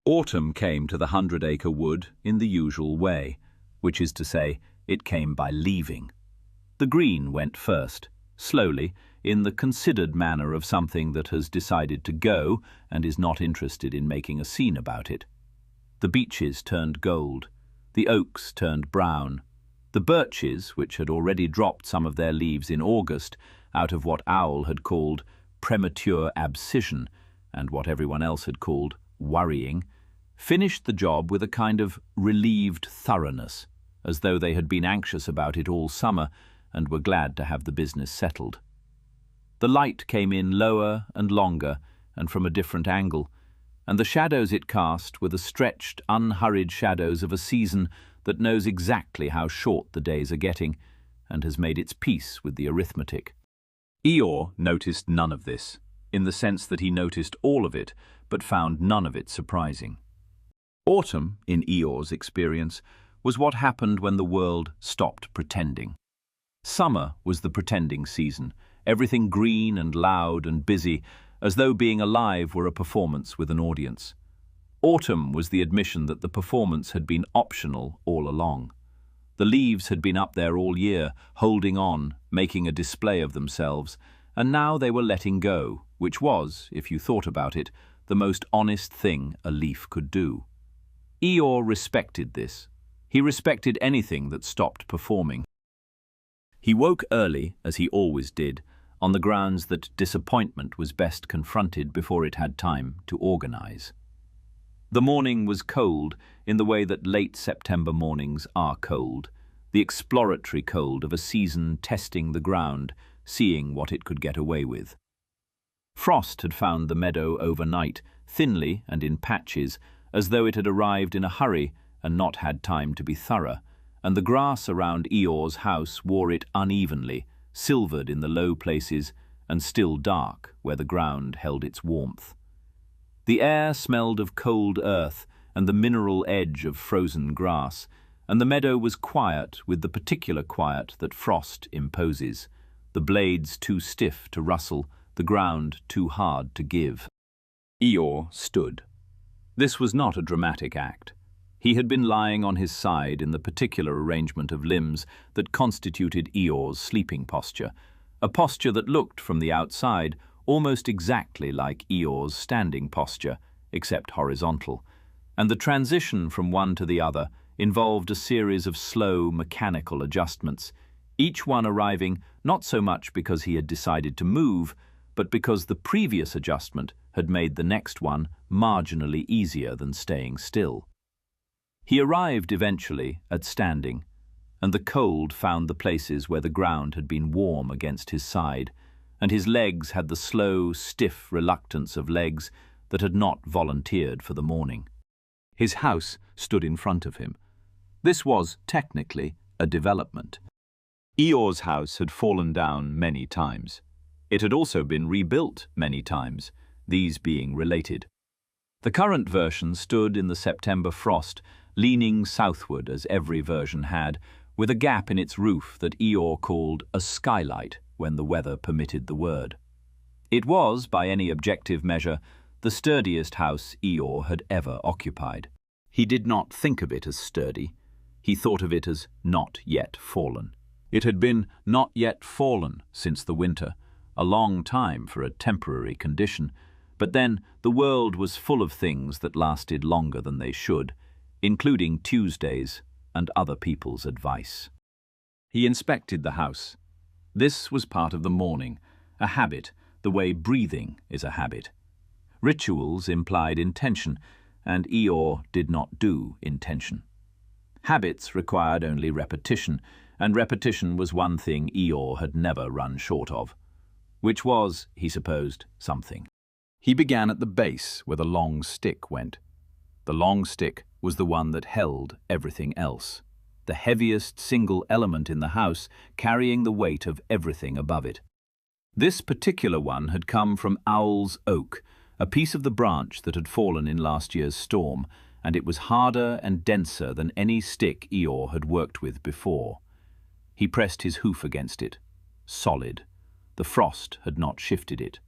Autumn came to the 100-acre wood in the usual way, which is to say, it came by leaving. The green went first, slowly, in the considered manner of something that has decided to go and is not interested in making a scene about it. The beeches turned gold, the oaks turned brown, the birches, which had already dropped some of their leaves in August out of what Owl had called premature abscission and what everyone else had called worrying, finished the job with a kind of relieved thoroughness, as though they had been anxious about it all summer and were glad to have the business settled. The light came in lower and longer and from a different angle, and the shadows it cast were the stretched, unhurried shadows of a season that knows exactly how short the days are getting and has made its peace with the arithmetic. Eeyore noticed none of this, in the sense that he noticed all of it, but found none of it surprising. Autumn, in Eeyore's experience, was what happened when the world stopped pretending. Summer was the pretending season, everything green and loud and busy, as though being alive were a performance with an audience. Autumn was the admission that the performance had been optional all along. The leaves had been up there all year, holding on, making a display of themselves, and now they were letting go, which was, if you thought about it, the most honest thing a leaf could do. Eeyore respected this. He respected anything that stopped performing. He woke early, as he always did, on the grounds that disappointment was best confronted before it had time to organize. The morning was cold in the way that late September mornings are cold, the exploratory cold of a season testing the ground, seeing what it could get away with. Frost had found the meadow overnight, thinly and in patches, as though it had arrived in a hurry and not had time to be thorough, and the grass around Eeyore's house wore it unevenly, silvered in the low places and still dark where the ground held its warmth. The air smelled of cold earth and the mineral edge of frozen grass, and the meadow was quiet with the particular quiet that frost imposes, the blades too stiff to rustle, the ground too hard to give. Eeyore stood. This was not a dramatic act. He had been lying on his side in the particular arrangement of limbs that constituted Eeyore's sleeping posture, a posture that looked from the outside almost exactly like Eeyore's standing posture, except horizontal, and the transition from one to the other involved a series of slow, mechanical adjustments, each one arriving not so much because he had decided to move, but because the previous adjustment had made the next one marginally easier than staying still. He arrived eventually at standing, and the cold found the places where the ground had been warm against his side, and his legs had the slow, stiff reluctance of legs that had not volunteered for the morning. His house stood in front of him. This was, technically, a development. Eeyore's house had fallen down many times. It had also been rebuilt many times, these being related. The current version stood in the September frost, leaning southward as every version had, with a gap in its roof that Eeyore called a skylight when the weather permitted the word. It was, by any objective measure, the sturdiest house Eeyore had ever occupied. He did not think of it as sturdy. He thought of it as not yet fallen. It had been not yet fallen since the winter, a long time for a temporary condition, but then the world was full of things that lasted longer than they should, including Tuesdays and other people's advice. He inspected the house. This was part of the morning, a habit, the way breathing is a habit. Rituals implied intention, and Eeyore did not do intention. Habits required only repetition, and repetition was one thing Eeyore had never run short of, which was, he supposed, something. He began at the base where the long stick went. The long stick was the one that held everything else, the heaviest single element in the house, carrying the weight of everything above it. This particular one had come from Owl's oak, a piece of the branch that had fallen in last year's storm, and it was harder and denser than any stick Eeyore had worked with before. He pressed his hoof against it. Solid. The frost had not shifted it.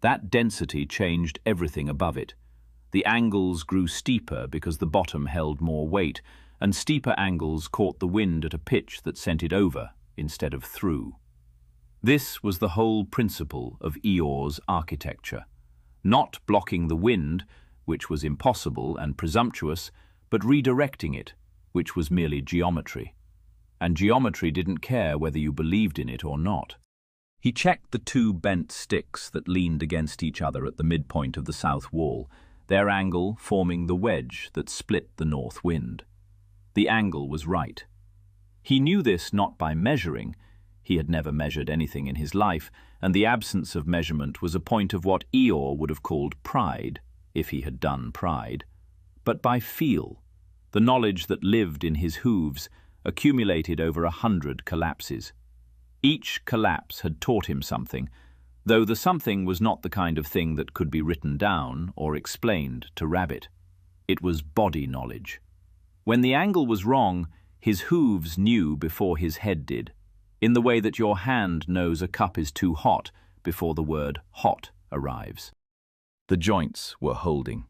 That density changed everything above it. The angles grew steeper because the bottom held more weight, and steeper angles caught the wind at a pitch that sent it over instead of through. This was the whole principle of Eeyore's architecture. Not blocking the wind, which was impossible and presumptuous, but redirecting it, which was merely geometry. And geometry didn't care whether you believed in it or not. He checked the two bent sticks that leaned against each other at the midpoint of the south wall, their angle forming the wedge that split the north wind. The angle was right. He knew this not by measuring. He had never measured anything in his life, and the absence of measurement was a point of what Eeyore would have called pride, if he had done pride, but by feel, the knowledge that lived in his hooves, accumulated over 100 collapses. Each collapse had taught him something, though the something was not the kind of thing that could be written down or explained to Rabbit. It was body knowledge. When the angle was wrong, his hooves knew before his head did, in the way that your hand knows a cup is too hot before the word hot arrives. The joints were holding.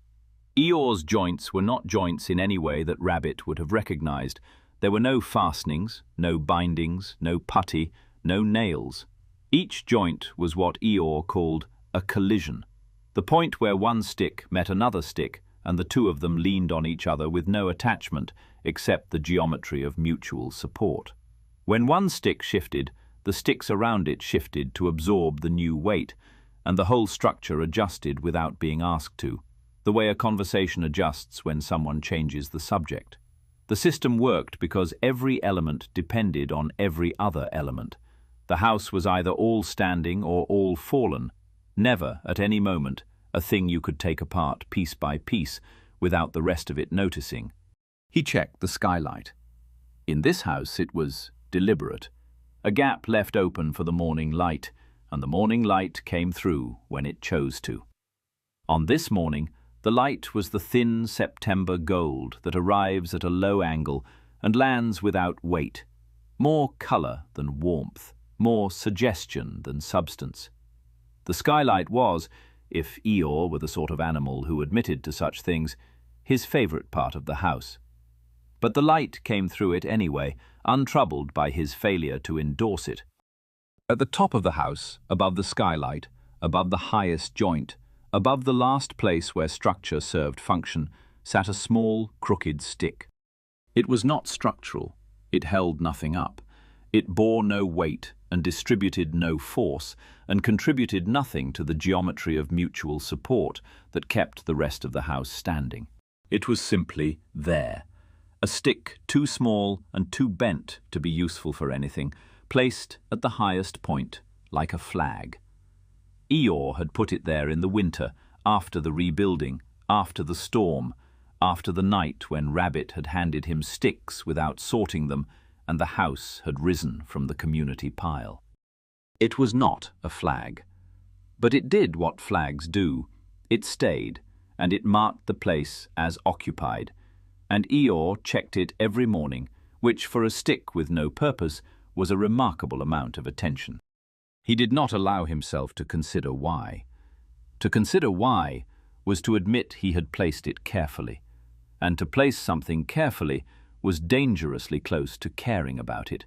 Eeyore's joints were not joints in any way that Rabbit would have recognized. There were no fastenings, no bindings, no putty, no nails. Each joint was what Eeyore called a collision, the point where one stick met another stick and the two of them leaned on each other with no attachment except the geometry of mutual support. When one stick shifted, the sticks around it shifted to absorb the new weight, and the whole structure adjusted without being asked to, the way a conversation adjusts when someone changes the subject. The system worked because every element depended on every other element. The house was either all standing or all fallen, never, at any moment, a thing you could take apart piece by piece without the rest of it noticing. He checked the skylight. In this house it was deliberate, a gap left open for the morning light, and the morning light came through when it chose to. On this morning, the light was the thin September gold that arrives at a low angle and lands without weight, more color than warmth, more suggestion than substance. The skylight was, if Eeyore were the sort of animal who admitted to such things, his favorite part of the house. But the light came through it anyway, untroubled by his failure to endorse it. At the top of the house, above the skylight, above the highest joint, above the last place where structure served function, sat a small, crooked stick. It was not structural. It held nothing up. It bore no weight and distributed no force and contributed nothing to the geometry of mutual support that kept the rest of the house standing. It was simply there. A stick too small and too bent to be useful for anything, placed at the highest point, like a flag. Eeyore had put it there in the winter, after the rebuilding, after the storm, after the night when Rabbit had handed him sticks without sorting them, and the house had risen from the community pile. It was not a flag, but it did what flags do. It stayed, and it marked the place as occupied, and Eeyore checked it every morning, which for a stick with no purpose was a remarkable amount of attention. He did not allow himself to consider why. To consider why was to admit he had placed it carefully, and to place something carefully was dangerously close to caring about it,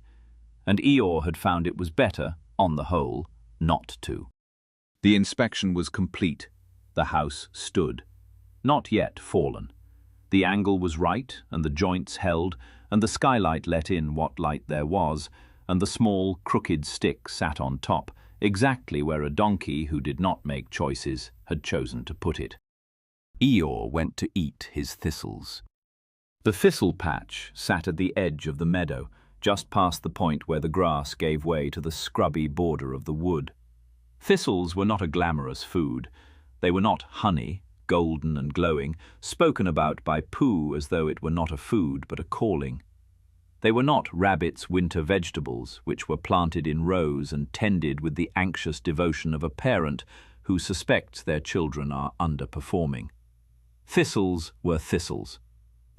and Eeyore had found it was better, on the whole, not to. The inspection was complete. The house stood, not yet fallen. The angle was right, and the joints held, and the skylight let in what light there was, and the small, crooked stick sat on top, exactly where a donkey who did not make choices had chosen to put it. Eeyore went to eat his thistles. The thistle patch sat at the edge of the meadow, just past the point where the grass gave way to the scrubby border of the wood. Thistles were not a glamorous food. They were not honey, golden and glowing, spoken about by Pooh as though it were not a food but a calling. They were not Rabbit's winter vegetables, which were planted in rows and tended with the anxious devotion of a parent who suspects their children are underperforming. Thistles were thistles.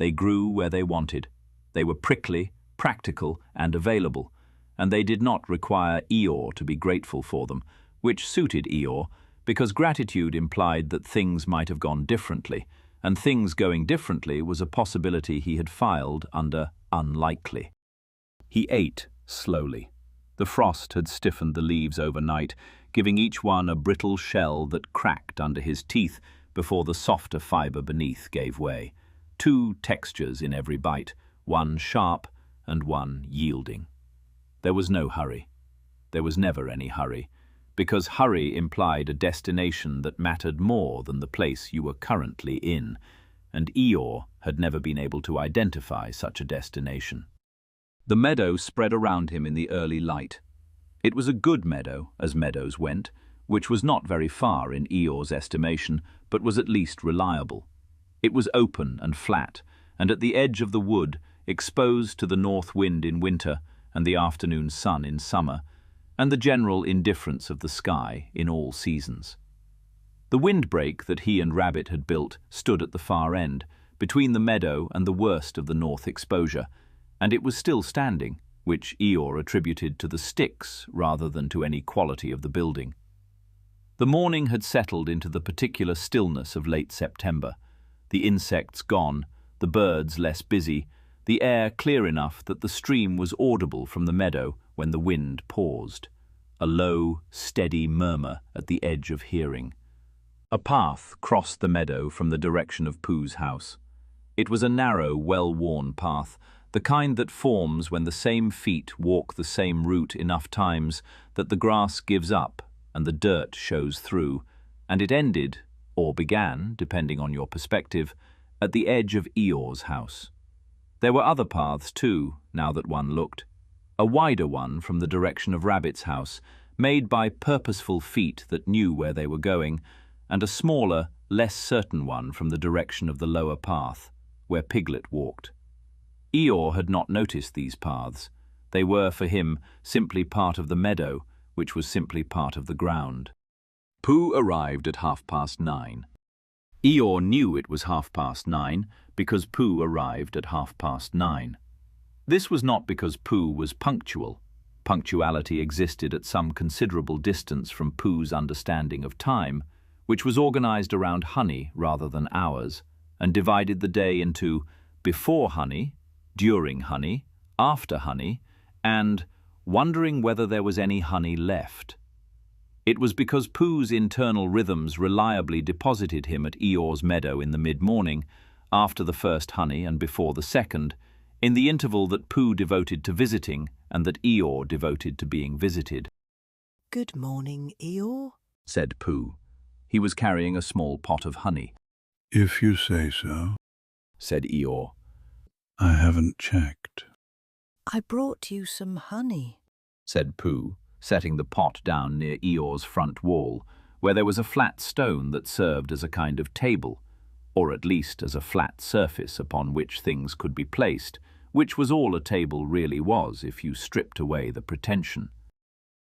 They grew where they wanted. They were prickly, practical, and available, and they did not require Eeyore to be grateful for them, which suited Eeyore, because gratitude implied that things might have gone differently, and things going differently was a possibility he had filed under unlikely. He ate slowly. The frost had stiffened the leaves overnight, giving each one a brittle shell that cracked under his teeth before the softer fibre beneath gave way. 2 textures in every bite, one sharp and one yielding. There was no hurry. There was never any hurry, because hurry implied a destination that mattered more than the place you were currently in, and Eeyore had never been able to identify such a destination. The meadow spread around him in the early light. It was a good meadow, as meadows went, which was not very far in Eeyore's estimation, but was at least reliable. It was open and flat, and at the edge of the wood, exposed to the north wind in winter and the afternoon sun in summer, and the general indifference of the sky in all seasons. The windbreak that he and Rabbit had built stood at the far end, between the meadow and the worst of the north exposure, and it was still standing, which Eeyore attributed to the sticks rather than to any quality of the building. The morning had settled into the particular stillness of late September, the insects gone, the birds less busy, the air clear enough that the stream was audible from the meadow when the wind paused, a low, steady murmur at the edge of hearing. A path crossed the meadow from the direction of Pooh's house. It was a narrow, well-worn path, the kind that forms when the same feet walk the same route enough times that the grass gives up and the dirt shows through, and it ended, or began, depending on your perspective, at the edge of Eeyore's house. There were other paths too, now that one looked. A wider one from the direction of Rabbit's house, made by purposeful feet that knew where they were going, and a smaller, less certain one from the direction of the lower path, where Piglet walked. Eeyore had not noticed these paths. They were, for him, simply part of the meadow, which was simply part of the ground. Pooh arrived at 9:30. Eeyore knew it was 9:30 because Pooh arrived at 9:30. This was not because Pooh was punctual. Punctuality existed at some considerable distance from Pooh's understanding of time, which was organized around honey rather than hours, and divided the day into before honey, during honey, after honey, and wondering whether there was any honey left. It was because Pooh's internal rhythms reliably deposited him at Eeyore's meadow in the mid-morning, after the first honey and before the second, in the interval that Pooh devoted to visiting and that Eeyore devoted to being visited. "Good morning, Eeyore," said Pooh. He was carrying a small pot of honey. "If you say so," said Eeyore. "I haven't checked." "I brought you some honey," said Pooh, setting the pot down near Eeyore's front wall, where there was a flat stone that served as a kind of table, or at least as a flat surface upon which things could be placed, which was all a table really was if you stripped away the pretension.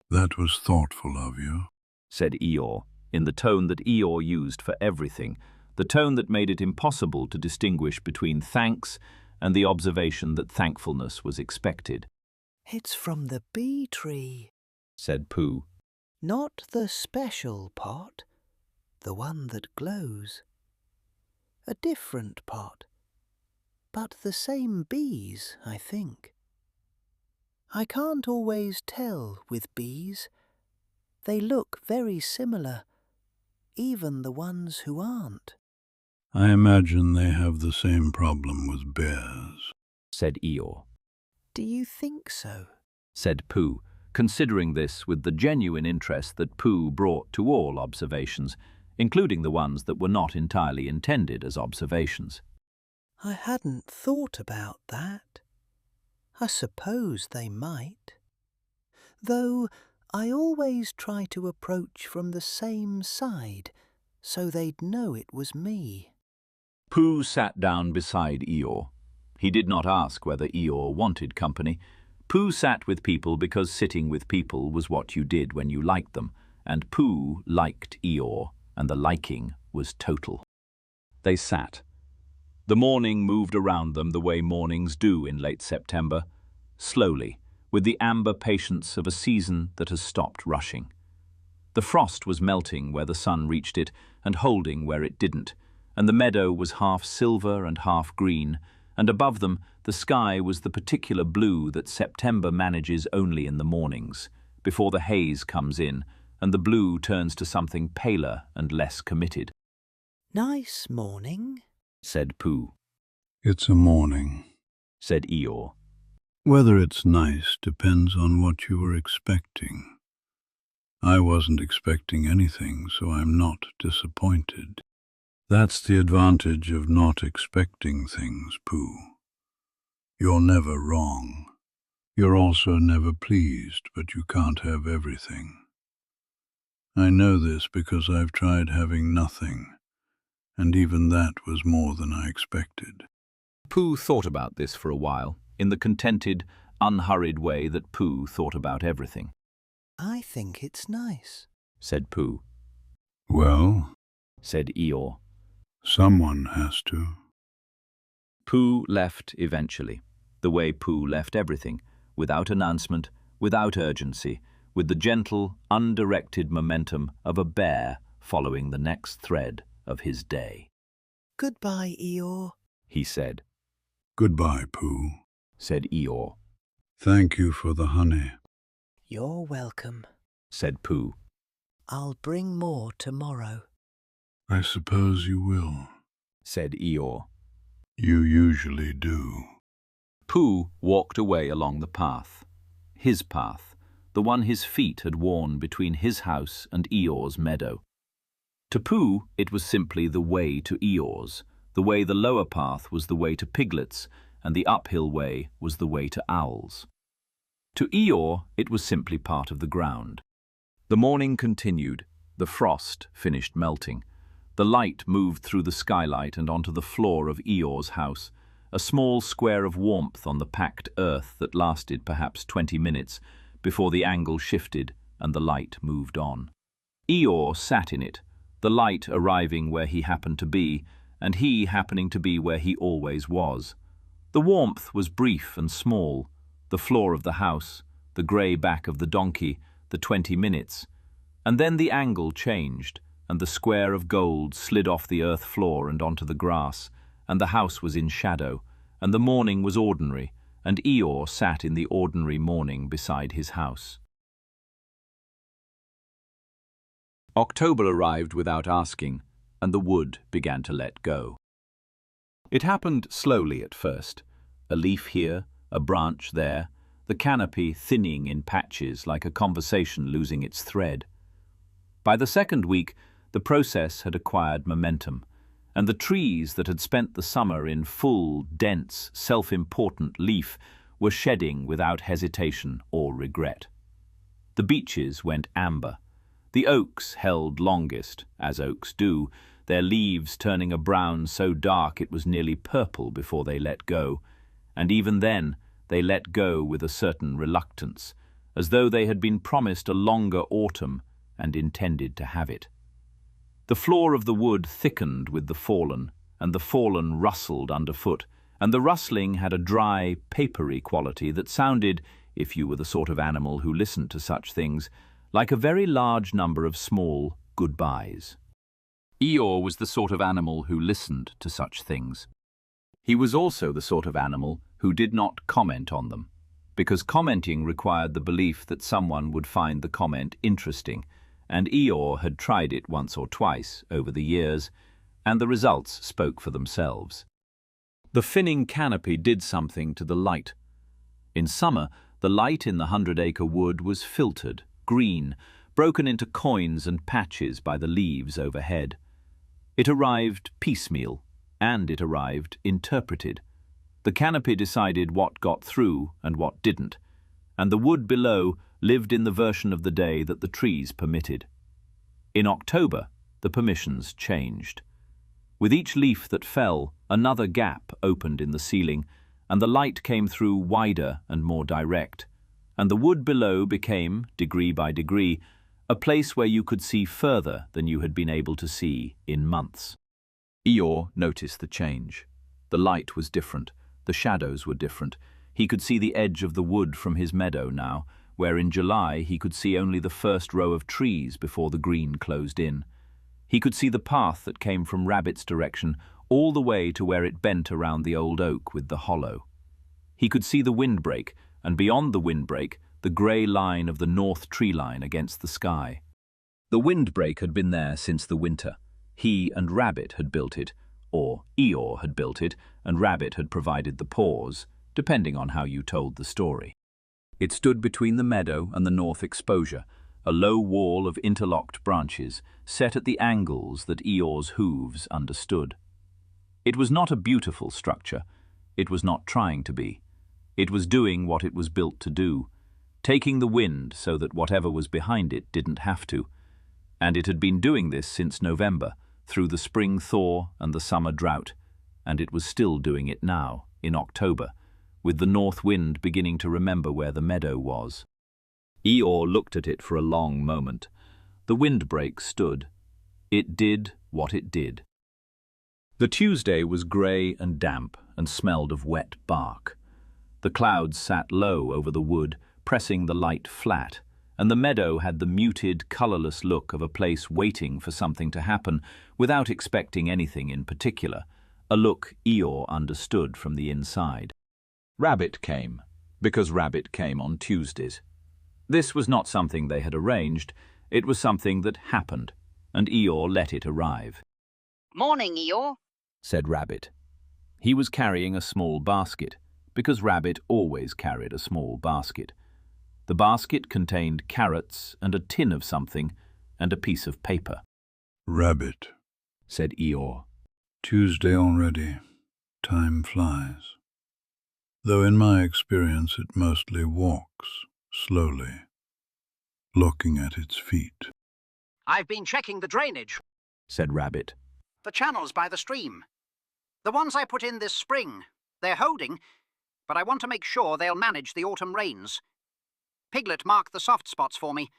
"That was thoughtful of you," said Eeyore, in the tone that Eeyore used for everything, the tone that made it impossible to distinguish between thanks and the observation that thankfulness was expected. "It's from the bee tree," said Pooh. "Not the special pot, the one that glows. A different pot, but the same bees, I think. I can't always tell with bees. They look very similar, even the ones who aren't." "I imagine they have the same problem with bears," said Eeyore. "Do you think so?" said Pooh, considering this with the genuine interest that Pooh brought to all observations, including the ones that were not entirely intended as observations. "I hadn't thought about that. I suppose they might. Though I always try to approach from the same side, so they'd know it was me." Pooh sat down beside Eeyore. He did not ask whether Eeyore wanted company. Pooh sat with people because sitting with people was what you did when you liked them, and Pooh liked Eeyore, and the liking was total. They sat. The morning moved around them the way mornings do in late September, slowly, with the amber patience of a season that has stopped rushing. The frost was melting where the sun reached it and holding where it didn't, and the meadow was half silver and half green, and above them the sky was the particular blue that September manages only in the mornings, before the haze comes in, and the blue turns to something paler and less committed. "Nice morning," said Pooh. It's a morning. Said Eeyore. Whether it's nice depends on what you were expecting. I wasn't expecting anything, so I'm not disappointed. That's the advantage of not expecting things, Pooh. You're never wrong. You're also never pleased, but you can't have everything. I know this because I've tried having nothing, and even that was more than I expected. Pooh thought about this for a while, in the contented, unhurried way that Pooh thought about everything. "I think it's nice," said Pooh. Well, said Eeyore. someone has to. Pooh left eventually, the way Pooh left everything, without announcement, without urgency, with the gentle, undirected momentum of a bear following the next thread of his day. "Goodbye, Eeyore," he said. Goodbye, Pooh. Said Eeyore. Thank you for the honey. "You're welcome. Said Pooh. I'll bring more tomorrow." I suppose you will. Said Eeyore. You usually do. Pooh walked away along the path. His path, the one his feet had worn between his house and Eeyore's meadow. To Pooh, it was simply the way to Eeyore's. The way the lower path was the way to piglets, and the uphill way was the way to owls. To Eeyore, it was simply part of the ground. The morning continued. The frost finished melting. The light moved through the skylight and onto the floor of Eeyore's house, a small square of warmth on the packed earth that lasted perhaps 20 minutes before the angle shifted and the light moved on. Eeyore sat in it, the light arriving where he happened to be, and he happening to be where he always was. The warmth was brief and small, the floor of the house, the grey back of the donkey, the 20 minutes, and then the angle changed, and the square of gold slid off the earth floor and onto the grass, and the house was in shadow, and the morning was ordinary, and Eeyore sat in the ordinary morning beside his house. October arrived without asking, and the wood began to let go. It happened slowly at first, a leaf here, a branch there, the canopy thinning in patches like a conversation losing its thread. By the second week, the process had acquired momentum, and the trees that had spent the summer in full, dense, self-important leaf were shedding without hesitation or regret. The beeches went amber. The oaks held longest, as oaks do, their leaves turning a brown so dark it was nearly purple before they let go, and even then they let go with a certain reluctance, as though they had been promised a longer autumn and intended to have it. The floor of the wood thickened with the fallen, and the fallen rustled underfoot, and the rustling had a dry, papery quality that sounded, if you were the sort of animal who listened to such things, like a very large number of small goodbyes. Eeyore was the sort of animal who listened to such things. He was also the sort of animal who did not comment on them, because commenting required the belief that someone would find the comment interesting, and Eeyore had tried it once or twice over the years, and the results spoke for themselves. The finning canopy did something to the light. In summer, the light in the 100 Acre Wood was filtered, green, broken into coins and patches by the leaves overhead. It arrived piecemeal, and it arrived interpreted. The canopy decided what got through and what didn't, and the wood below lived in the version of the day that the trees permitted. In October, the permissions changed. With each leaf that fell, another gap opened in the ceiling, and the light came through wider and more direct, and the wood below became, degree by degree, a place where you could see further than you had been able to see in months. Eeyore noticed the change. The light was different, the shadows were different. He could see the edge of the wood from his meadow now, where in July he could see only the first row of trees before the green closed in. He He could see the path that came from Rabbit's direction all the way to where it bent around the old oak with the hollow. He could see the windbreak, and beyond the windbreak, the grey line of the north tree line against the sky. The windbreak had been there since the winter. He and Rabbit had built it, or Eeyore had built it, and Rabbit had provided the paws, depending on how you told the story. It stood between the meadow and the north exposure, a low wall of interlocked branches, set at the angles that Eeyore's hooves understood. It was not a beautiful structure. It was not trying to be. It was doing what it was built to do, taking the wind so that whatever was behind it didn't have to. And it had been doing this since November, through the spring thaw and the summer drought, and it was still doing it now, in October, with the north wind beginning to remember where the meadow was. Eeyore looked at it for a long moment. The windbreak stood. It did what it did. The Tuesday was grey and damp and smelled of wet bark. The clouds sat low over the wood, pressing the light flat, and the meadow had the muted, colourless look of a place waiting for something to happen without expecting anything in particular, a look Eeyore understood from the inside. Rabbit came, because Rabbit came on Tuesdays. This was not something they had arranged, it was something that happened, and Eeyore let it arrive. "Morning, Eeyore," said Rabbit. He was carrying a small basket, because Rabbit always carried a small basket. The basket contained carrots and a tin of something and a piece of paper. Rabbit, said Eeyore. Tuesday already. Time flies. Though in my experience it mostly walks, slowly, looking at its feet. "I've been checking the drainage," said Rabbit. "the channels by the stream. The ones I put in this spring. They're holding, but I want to make sure they'll manage the autumn rains. Piglet marked the soft spots for me.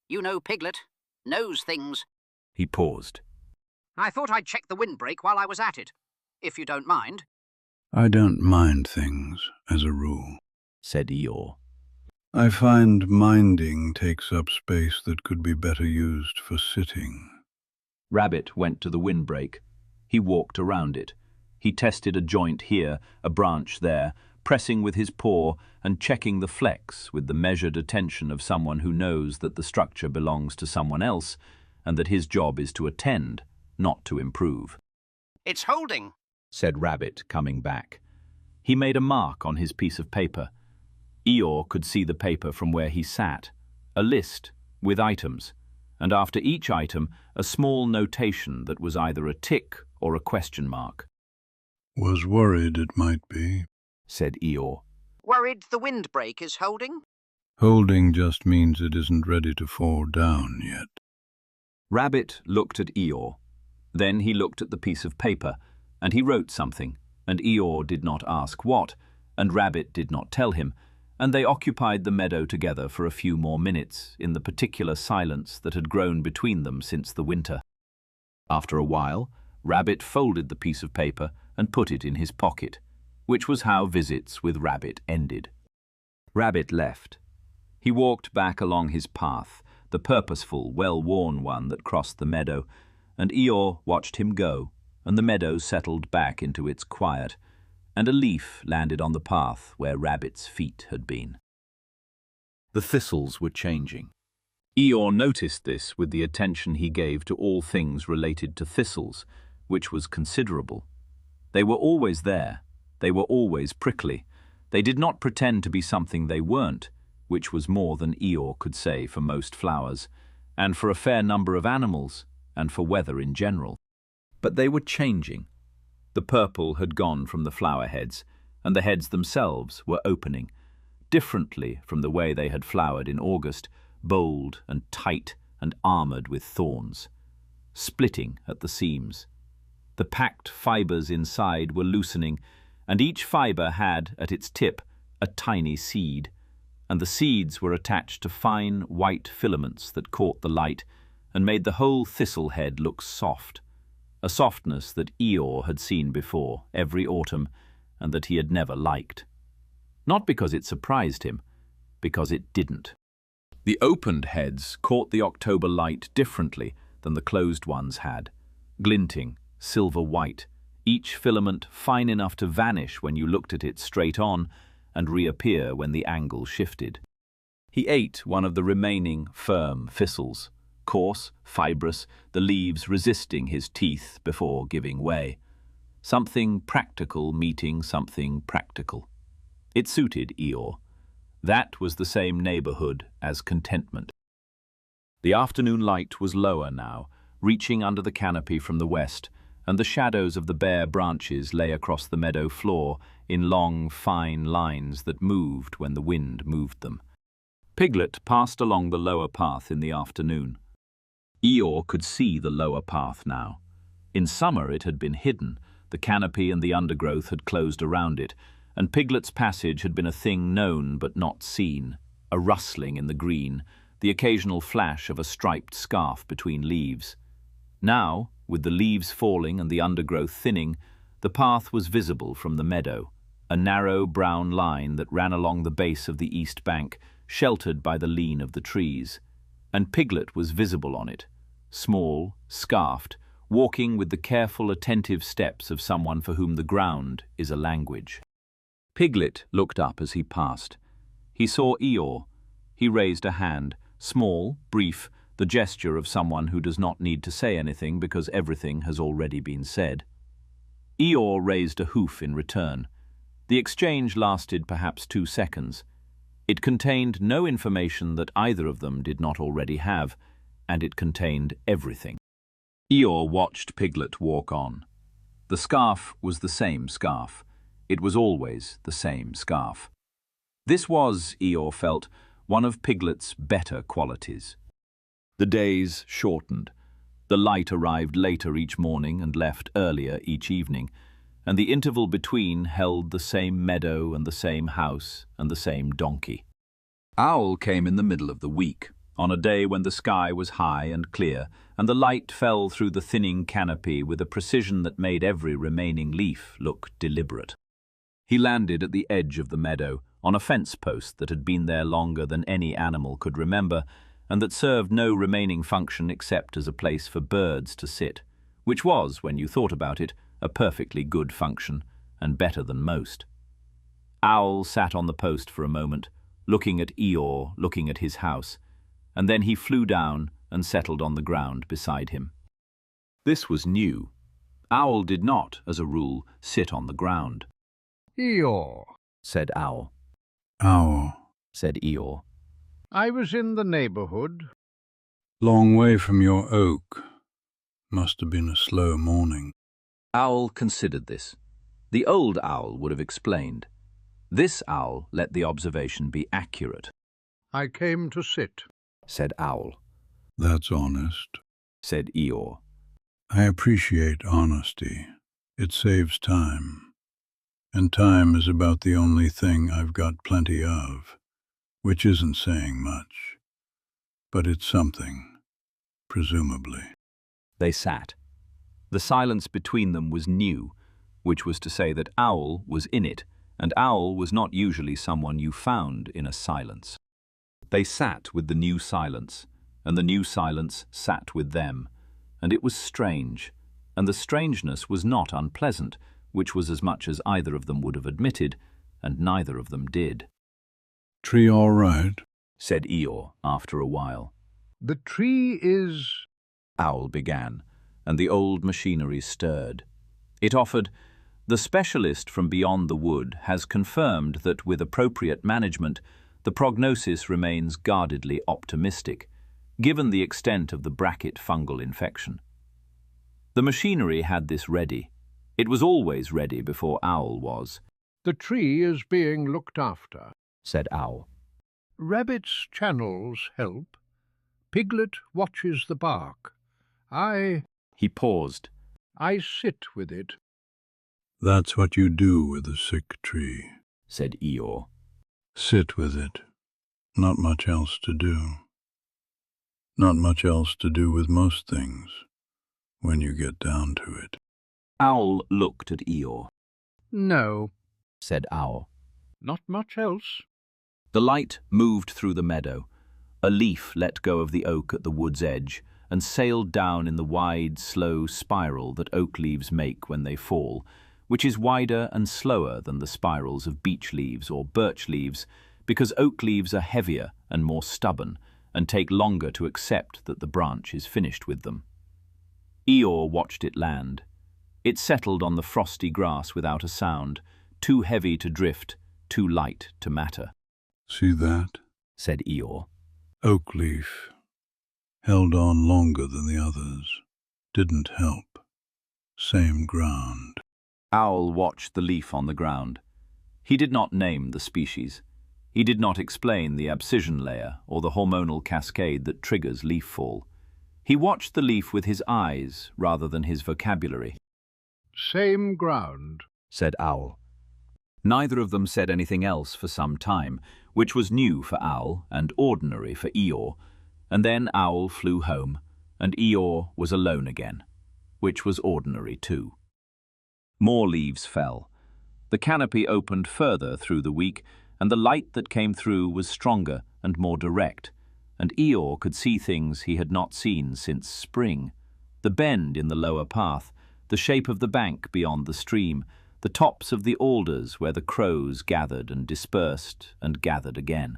You know Piglet. Knows things." He paused. "I thought I'd check the windbreak while I was at it, if you don't mind." I don't mind things, as a rule, said Eeyore. I find minding takes up space that could be better used for sitting. Rabbit went to the windbreak. He walked around it. He tested a joint here, a branch there, pressing with his paw and checking the flex with the measured attention of someone who knows that the structure belongs to someone else and that his job is to attend, not to improve. "It's holding," said Rabbit, coming back. He made a mark on his piece of paper. Eeyore could see the paper from where he sat, a list with items, and after each item a small notation that was either a tick or a question mark. Was worried it might be, said Eeyore. "Worried the windbreak is holding?" Holding just means it isn't ready to fall down yet. Rabbit looked at Eeyore. Then he looked at the piece of paper, and he wrote something, and Eeyore did not ask what, and Rabbit did not tell him, and they occupied the meadow together for a few more minutes in the particular silence that had grown between them since the winter. After a while, Rabbit folded the piece of paper and put it in his pocket, which was how visits with Rabbit ended. Rabbit left. He walked back along his path, the purposeful, well-worn one that crossed the meadow, and Eeyore watched him go, and the meadow settled back into its quiet, and a leaf landed on the path where Rabbit's feet had been. The thistles were changing. Eeyore noticed this with the attention he gave to all things related to thistles, which was considerable. They were always there. They were always prickly. They did not pretend to be something they weren't, which was more than Eeyore could say for most flowers, and for a fair number of animals, and for weather in general. But they were changing. The purple had gone from the flower heads, and the heads themselves were opening, differently from the way they had flowered in August, bold and tight and armoured with thorns, splitting at the seams. The packed fibres inside were loosening, and each fibre had, at its tip, a tiny seed, and the seeds were attached to fine white filaments that caught the light and made the whole thistle head look soft, a softness that Eeyore had seen before, every autumn, and that he had never liked. Not because it surprised him, because it didn't. The opened heads caught the October light differently than the closed ones had, glinting, silver-white, each filament fine enough to vanish when you looked at it straight on and reappear when the angle shifted. He ate one of the remaining firm thistles, coarse, fibrous, the leaves resisting his teeth before giving way. Something practical meeting something practical. It suited Eeyore. That was the same neighborhood as contentment. The afternoon light was lower now, reaching under the canopy from the west, and the shadows of the bare branches lay across the meadow floor in long, fine lines that moved when the wind moved them. Piglet passed along the lower path in the afternoon. Eeyore could see the lower path now. In summer it had been hidden, the canopy and the undergrowth had closed around it, and Piglet's passage had been a thing known but not seen, a rustling in the green, the occasional flash of a striped scarf between leaves. Now, with the leaves falling and the undergrowth thinning, the path was visible from the meadow, a narrow brown line that ran along the base of the east bank, sheltered by the lean of the trees, and Piglet was visible on it, small, scarfed, walking with the careful, attentive steps of someone for whom the ground is a language. Piglet looked up as he passed. He saw Eeyore. He raised a hand, small, brief, the gesture of someone who does not need to say anything because everything has already been said. Eeyore raised a hoof in return. The exchange lasted perhaps 2 seconds. It contained no information that either of them did not already have, and it contained everything. Eeyore watched Piglet walk on. The scarf was the same scarf. It was always the same scarf. This was, Eeyore felt, one of Piglet's better qualities. The days shortened. The light arrived later each morning and left earlier each evening, and the interval between held the same meadow and the same house and the same donkey. Owl came in the middle of the week, on a day when the sky was high and clear, and the light fell through the thinning canopy with a precision that made every remaining leaf look deliberate. He landed at the edge of the meadow, on a fence post that had been there longer than any animal could remember, and that served no remaining function except as a place for birds to sit, which was, when you thought about it, a perfectly good function, and better than most. Owl sat on the post for a moment, looking at Eeyore, looking at his house, and then he flew down and settled on the ground beside him. This was new. Owl did not, as a rule, sit on the ground. "Eeyore," said Owl. Owl. Said Eeyore. "I was in the neighborhood." Long way from your oak. Must have been a slow morning. Owl considered this. The old Owl would have explained. This Owl let the observation be accurate. "I came to sit," said Owl. That's honest. Said Eeyore. I appreciate honesty. It saves time. And time is about the only thing I've got plenty of, which isn't saying much. But it's something, presumably. They sat. The silence between them was new, which was to say that Owl was in it, and Owl was not usually someone you found in a silence. They sat with the new silence, and the new silence sat with them, and it was strange, and the strangeness was not unpleasant, which was as much as either of them would have admitted, and neither of them did. Tree all right? Said Eeyore after a while. "The tree is—" Owl began, and the old machinery stirred. It offered, "The specialist from beyond the wood has confirmed that with appropriate management, the prognosis remains guardedly optimistic, given the extent of the bracket fungal infection." The machinery had this ready. It was always ready before Owl was. "The tree is being looked after." Said Owl. "Rabbit's channels help. Piglet watches the bark. He paused. I sit with it." That's what you do with a sick tree. Said Eeyore. Sit with it. Not much else to do. Not much else to do with most things, when you get down to it. Owl looked at Eeyore. "No," said Owl. "not much else." The light moved through the meadow. A leaf let go of the oak at the wood's edge, and sailed down in the wide, slow spiral that oak leaves make when they fall, which is wider and slower than the spirals of beech leaves or birch leaves, because oak leaves are heavier and more stubborn and take longer to accept that the branch is finished with them. Eeyore watched it land. It settled on the frosty grass without a sound, too heavy to drift, too light to matter. See that? Said Eeyore. Oak leaf. Held on longer than the others. Didn't help. Same ground. Owl watched the leaf on the ground. He did not name the species. He did not explain the abscission layer or the hormonal cascade that triggers leaf fall. He watched the leaf with his eyes rather than his vocabulary. Same ground, said Owl. Neither of them said anything else for some time, which was new for Owl and ordinary for Eeyore, and then Owl flew home, and Eeyore was alone again, which was ordinary too. More leaves fell. The canopy opened further through the week, and the light that came through was stronger and more direct, and Eeyore could see things he had not seen since spring. The bend in the lower path, the shape of the bank beyond the stream, the tops of the alders where the crows gathered and dispersed and gathered again.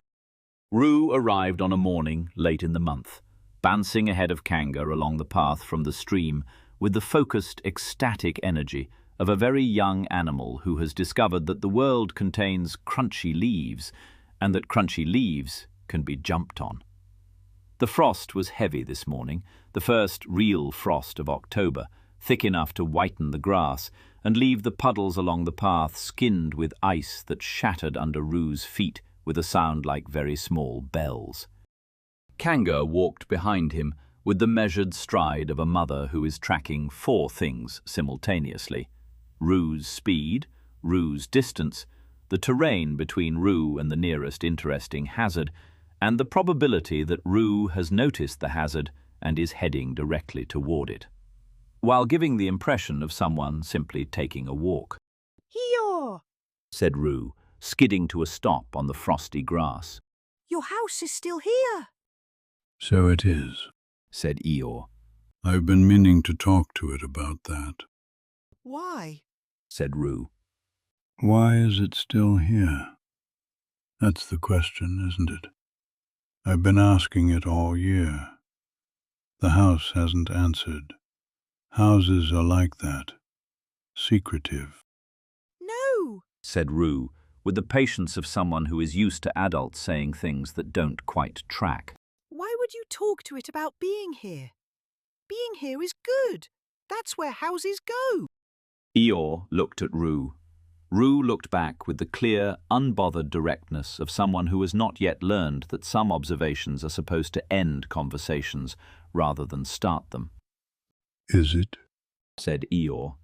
Roo arrived on a morning late in the month, bouncing ahead of Kanga along the path from the stream with the focused, ecstatic energy of a very young animal who has discovered that the world contains crunchy leaves and that crunchy leaves can be jumped on. The frost was heavy this morning, the first real frost of October, thick enough to whiten the grass and leave the puddles along the path skinned with ice that shattered under Roo's feet with a sound like very small bells. Kanga walked behind him with the measured stride of a mother who is tracking 4 things simultaneously: Roo's speed, Roo's distance, the terrain between Roo and the nearest interesting hazard, and the probability that Roo has noticed the hazard and is heading directly toward it, while giving the impression of someone simply taking a walk. Eeyore, Said Roo, skidding to a stop on the frosty grass. your house is still here. So it is. Said Eeyore. I've been meaning to talk to it about that. Why? Said Roo. Why is it still here? That's the question, isn't it? I've been asking it all year. The house hasn't answered. Houses are like that. Secretive. No. Said Roo, with the patience of someone who is used to adults saying things that don't quite track. Why would you talk to it about being here? Being here is good. That's where houses go. Eeyore looked at Roo. Roo looked back with the clear, unbothered directness of someone who has not yet learned that some observations are supposed to end conversations rather than start them. Is it? Said Eeyore.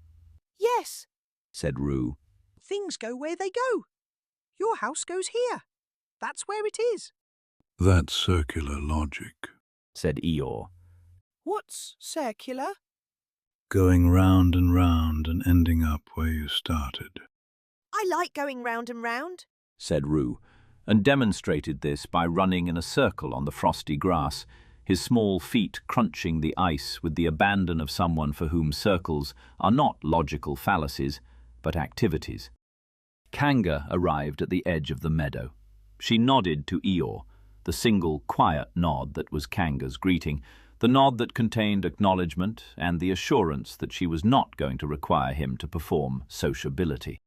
Yes. Said Roo. Things go where they go. Your house goes here. That's where it is. That's circular logic. Said Eeyore. What's circular? Going round and ending up where you started. I like going round and round. Said Roo, and demonstrated this by running in a circle on the frosty grass, his small feet crunching the ice with the abandon of someone for whom circles are not logical fallacies, but activities. Kanga arrived at the edge of the meadow. She nodded to Eeyore, the single quiet nod that was Kanga's greeting, the nod that contained acknowledgement and the assurance that she was not going to require him to perform sociability.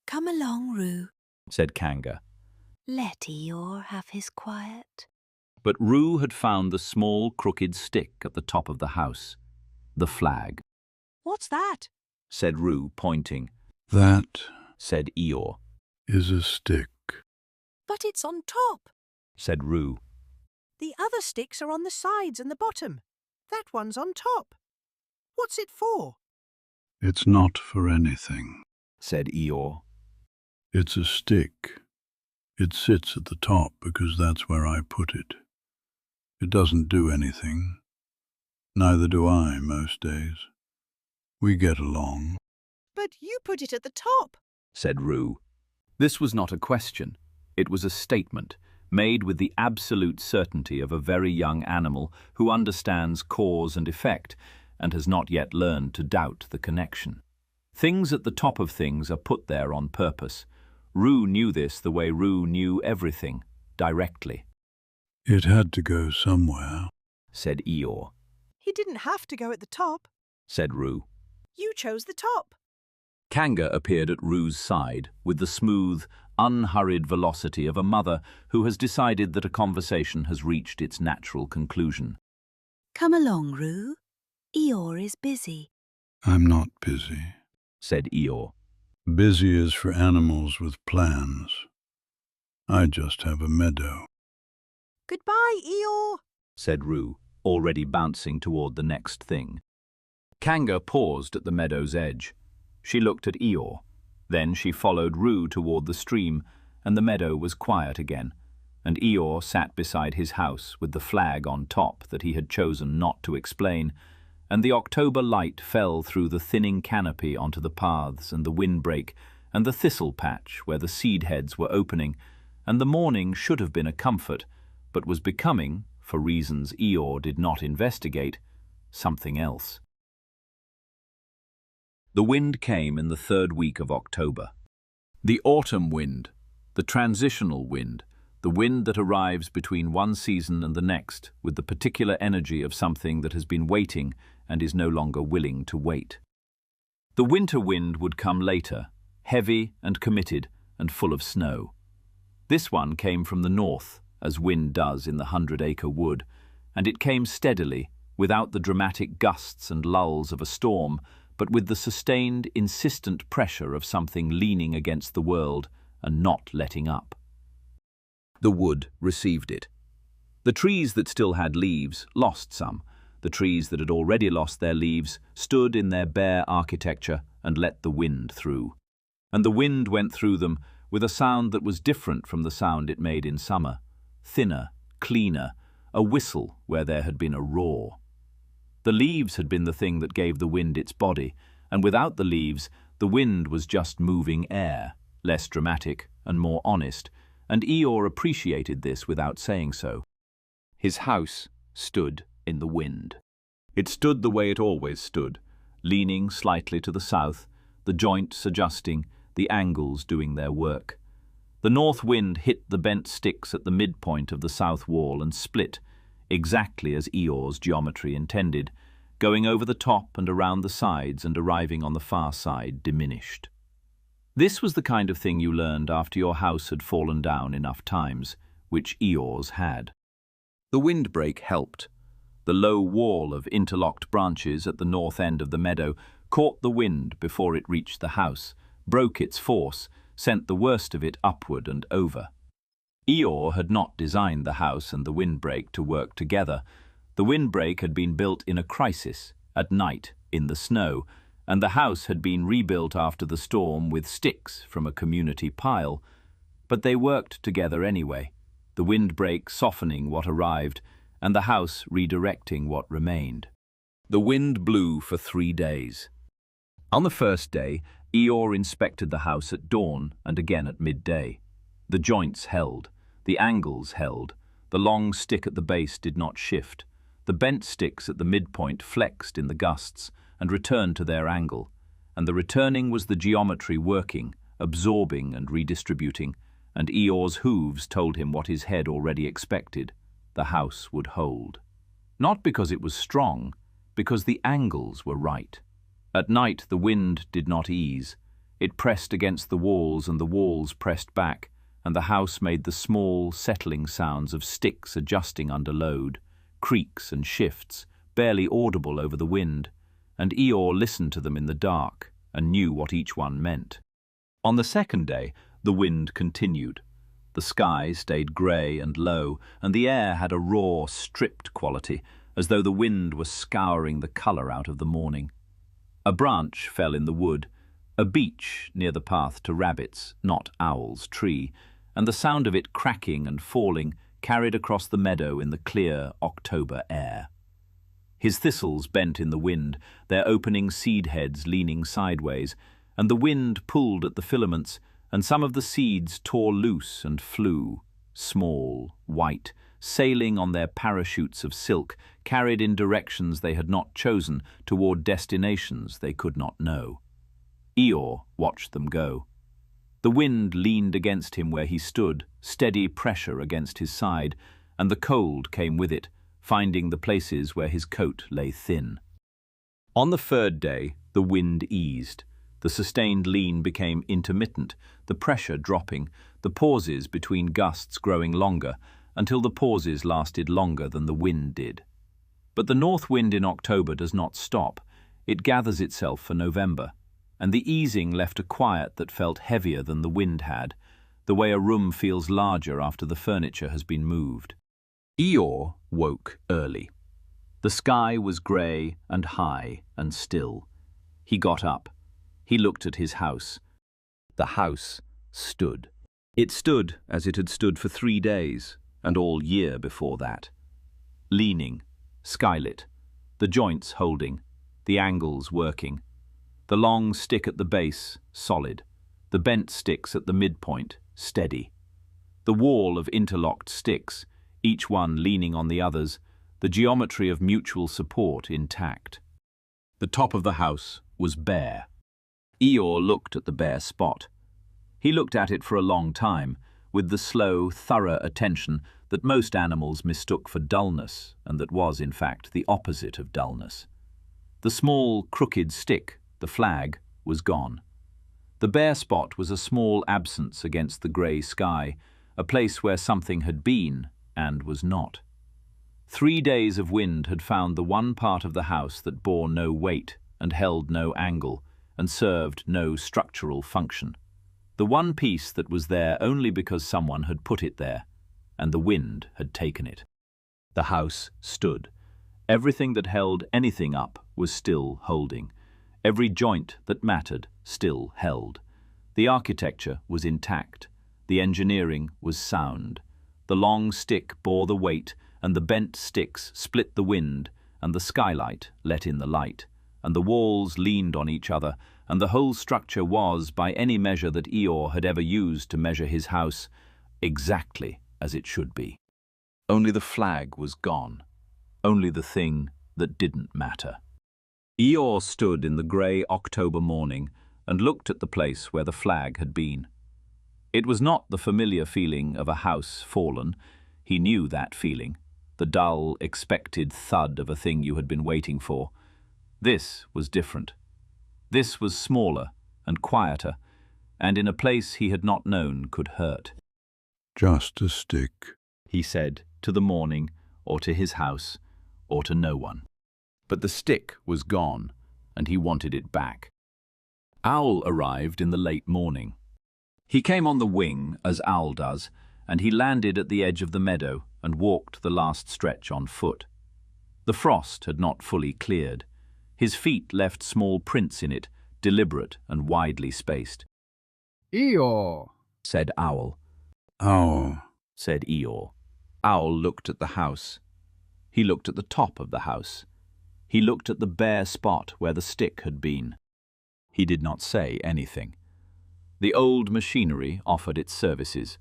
Come along, Roo. Said Kanga. Let Eeyore have his quiet. But Roo had found the small crooked stick at the top of the house. The flag. What's that? Said Roo, pointing. That Said Eeyore. is a stick. But it's on top. Said Roo. The other sticks are on the sides and the bottom. That one's on top. What's it for? It's not for anything. Said Eeyore. It's a stick. It sits at the top because that's where I put it. It doesn't do anything. Neither do I most days. We get along. But you put it at the top. Said Roo. This was not a question. It was a statement, made with the absolute certainty of a very young animal who understands cause and effect and has not yet learned to doubt the connection. Things at the top of things are put there on purpose. Roo knew this the way Roo knew everything, directly. It had to go somewhere, said Eeyore. He didn't have to go at the top. Said Roo. You chose the top. Kanga appeared at Roo's side with the smooth, unhurried velocity of a mother who has decided that a conversation has reached its natural conclusion. Come along, Roo. Eeyore is busy. I'm not busy. Said Eeyore. Busy is for animals with plans. I just have a meadow. Goodbye, Eeyore, said Roo, already bouncing toward the next thing. Kanga paused at the meadow's edge. She looked at Eeyore. Then she followed Roo toward the stream, and the meadow was quiet again, and Eeyore sat beside his house with the flag on top that he had chosen not to explain, and the October light fell through the thinning canopy onto the paths and the windbreak and the thistle patch where the seed heads were opening, and the morning should have been a comfort, but was becoming, for reasons Eeyore did not investigate, something else. The wind came in the third week of October. The autumn wind, the transitional wind, the wind that arrives between one season and the next with the particular energy of something that has been waiting and is no longer willing to wait. The winter wind would come later, heavy and committed and full of snow. This one came from the north, as wind does in the 100 Acre Wood, and it came steadily, without the dramatic gusts and lulls of a storm, but with the sustained, insistent pressure of something leaning against the world and not letting up. The wood received it. The trees that still had leaves lost some. The trees that had already lost their leaves stood in their bare architecture and let the wind through. And the wind went through them with a sound that was different from the sound it made in summer. Thinner, cleaner, a whistle where there had been a roar. The leaves had been the thing that gave the wind its body, and without the leaves, the wind was just moving air, less dramatic and more honest, and Eeyore appreciated this without saying so. His house stood in the wind. It stood the way it always stood, leaning slightly to the south, the joints adjusting, the angles doing their work. The north wind hit the bent sticks at the midpoint of the south wall and split, exactly as Eeyore's geometry intended, going over the top and around the sides and arriving on the far side diminished. This was the kind of thing you learned after your house had fallen down enough times, which Eeyore's had. The windbreak helped. The low wall of interlocked branches at the north end of the meadow caught the wind before it reached the house, broke its force, sent the worst of it upward and over. Eeyore had not designed the house and the windbreak to work together. The windbreak had been built in a crisis, at night, in the snow, and the house had been rebuilt after the storm with sticks from a community pile. But they worked together anyway, the windbreak softening what arrived, and the house redirecting what remained. The wind blew for 3 days. On the first day, Eeyore inspected the house at dawn and again at midday. The joints held. The angles held. The long stick at the base did not shift. The bent sticks at the midpoint flexed in the gusts and returned to their angle, and the returning was the geometry working, absorbing and redistributing, and Eeyore's hooves told him what his head already expected. The house would hold. Not because it was strong, because the angles were right. At night the wind did not ease. It pressed against the walls and the walls pressed back, and the house made the small, settling sounds of sticks adjusting under load, creaks and shifts, barely audible over the wind, and Eeyore listened to them in the dark and knew what each one meant. On the second day, the wind continued. The sky stayed grey and low, and the air had a raw, stripped quality, as though the wind was scouring the colour out of the morning. A branch fell in the wood, a beech near the path to Rabbit's, not Owl's, tree, and the sound of it cracking and falling carried across the meadow in the clear October air. His thistles bent in the wind, their opening seed heads leaning sideways, and the wind pulled at the filaments, and some of the seeds tore loose and flew. small, white, sailing on their parachutes of silk, carried in directions they had not chosen toward destinations they could not know. Eeyore watched them go. The wind leaned against him where he stood, steady pressure against his side, and the cold came with it, finding the places where his coat lay thin. On the third day, the wind eased. The sustained lean became intermittent, the pressure dropping, the pauses between gusts growing longer, until the pauses lasted longer than the wind did. But the north wind in October does not stop. It gathers itself for November, and the easing left a quiet that felt heavier than the wind had, the way a room feels larger after the furniture has been moved. Eeyore woke early. The sky was grey and high and still. He got up. He looked at his house. The house stood. It stood as it had stood for 3 days, and all year before that. Leaning, skylit, the joints holding, the angles working, the long stick at the base solid, the bent sticks at the midpoint steady, the wall of interlocked sticks, each one leaning on the others, the geometry of mutual support intact. The top of the house was bare. Eeyore looked at the bare spot. He looked at it for a long time, with the slow, thorough attention that most animals mistook for dullness, and that was, in fact, the opposite of dullness. The small, crooked stick, the flag, was gone. The bare spot was a small absence against the grey sky, a place where something had been and was not. 3 days of wind had found the one part of the house that bore no weight and held no angle and served no structural function. The one piece that was there only because someone had put it there, and the wind had taken it. The house stood. Everything that held anything up was still holding. Every joint that mattered still held. The architecture was intact. The engineering was sound. The long stick bore the weight, and the bent sticks split the wind, and the skylight let in the light, and the walls leaned on each other, and the whole structure was, by any measure that Eeyore had ever used to measure his house, exactly as it should be. Only the flag was gone. Only the thing that didn't matter. Eeyore stood in the grey October morning and looked at the place where the flag had been. It was not the familiar feeling of a house fallen. He knew that feeling, the dull, expected thud of a thing you had been waiting for. This was different. This was smaller and quieter, and in a place he had not known could hurt. Just a stick, he said to the morning, or to his house, or to no one. But the stick was gone, and he wanted it back. Owl arrived in the late morning. He came on the wing, as Owl does, and he landed at the edge of the meadow and walked the last stretch on foot. The frost had not fully cleared. His feet left small prints in it, deliberate and widely spaced. Eeyore, said Owl. Owl, said Eeyore. Owl looked at the house. He looked at the top of the house. He looked at the bare spot where the stick had been. He did not say anything. The old machinery offered its services.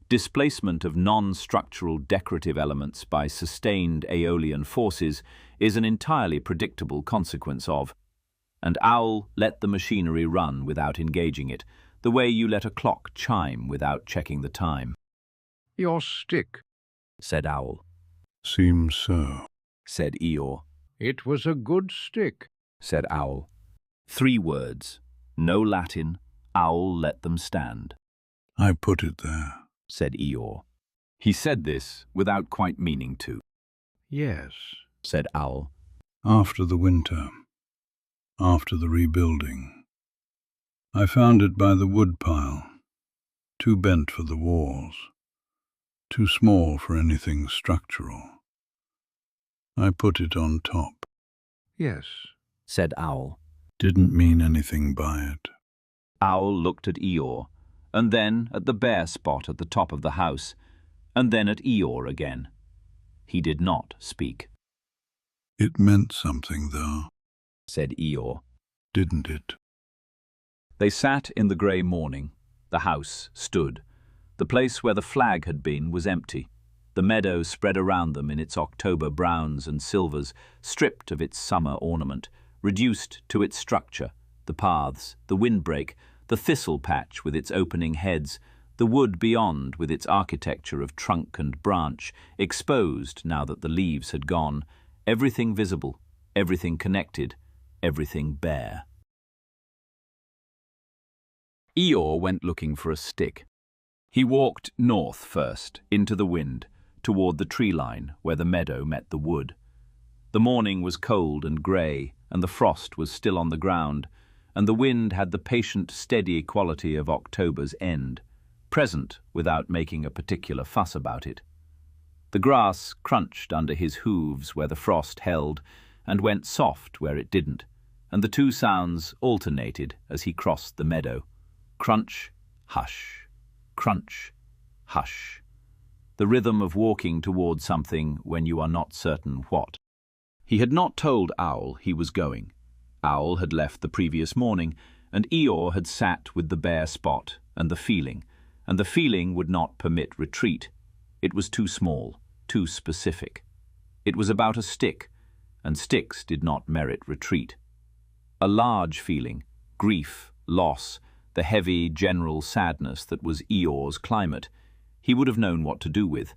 Displacement of non-structural decorative elements by sustained aeolian forces is an entirely predictable consequence of, and Owl let the machinery run without engaging it, the way you let a clock chime without checking the time. your stick. Said Owl. seems so, Said Eeyore. It was a good stick. Said Owl. 3 words. No Latin. Owl let them stand. I put it there. Said Eeyore. He said this without quite meaning to. Yes. Said Owl. After the winter, after the rebuilding, I found it by the woodpile, too bent for the walls, too small for anything structural. I put it on top. Yes. Said Owl. Didn't mean anything by it. Owl looked at Eeyore, and then at the bare spot at the top of the house, and then at Eeyore again. He did not speak. It meant something, though, Said Eeyore. didn't it? They sat in the grey morning. The house stood. The place where the flag had been was empty. The meadow spread around them in its October browns and silvers, stripped of its summer ornament, reduced to its structure, the paths, the windbreak, the thistle patch with its opening heads, the wood beyond with its architecture of trunk and branch, exposed now that the leaves had gone, everything visible, everything connected, everything bare. Eeyore went looking for a stick. He walked north first, into the wind, toward the tree line where the meadow met the wood. The morning was cold and grey, and the frost was still on the ground, and the wind had the patient, steady quality of October's end, present without making a particular fuss about it. The grass crunched under his hooves where the frost held, and went soft where it didn't, and the two sounds alternated as he crossed the meadow. Crunch, hush, crunch, hush. The rhythm of walking toward something when you are not certain what. He had not told Owl he was going. Owl had left the previous morning, and Eeyore had sat with the bare spot and the feeling would not permit retreat. It was too small, too specific. It was about a stick, and sticks did not merit retreat. A large feeling, grief, loss, the heavy general sadness that was Eeyore's climate, he would have known what to do with.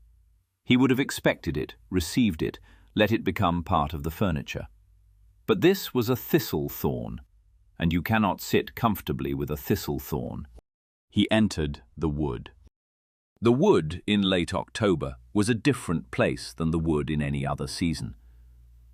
He would have expected it, received it, let it become part of the furniture. But this was a thistle thorn, and you cannot sit comfortably with a thistle thorn. He entered the wood. The wood in late October was a different place than the wood in any other season.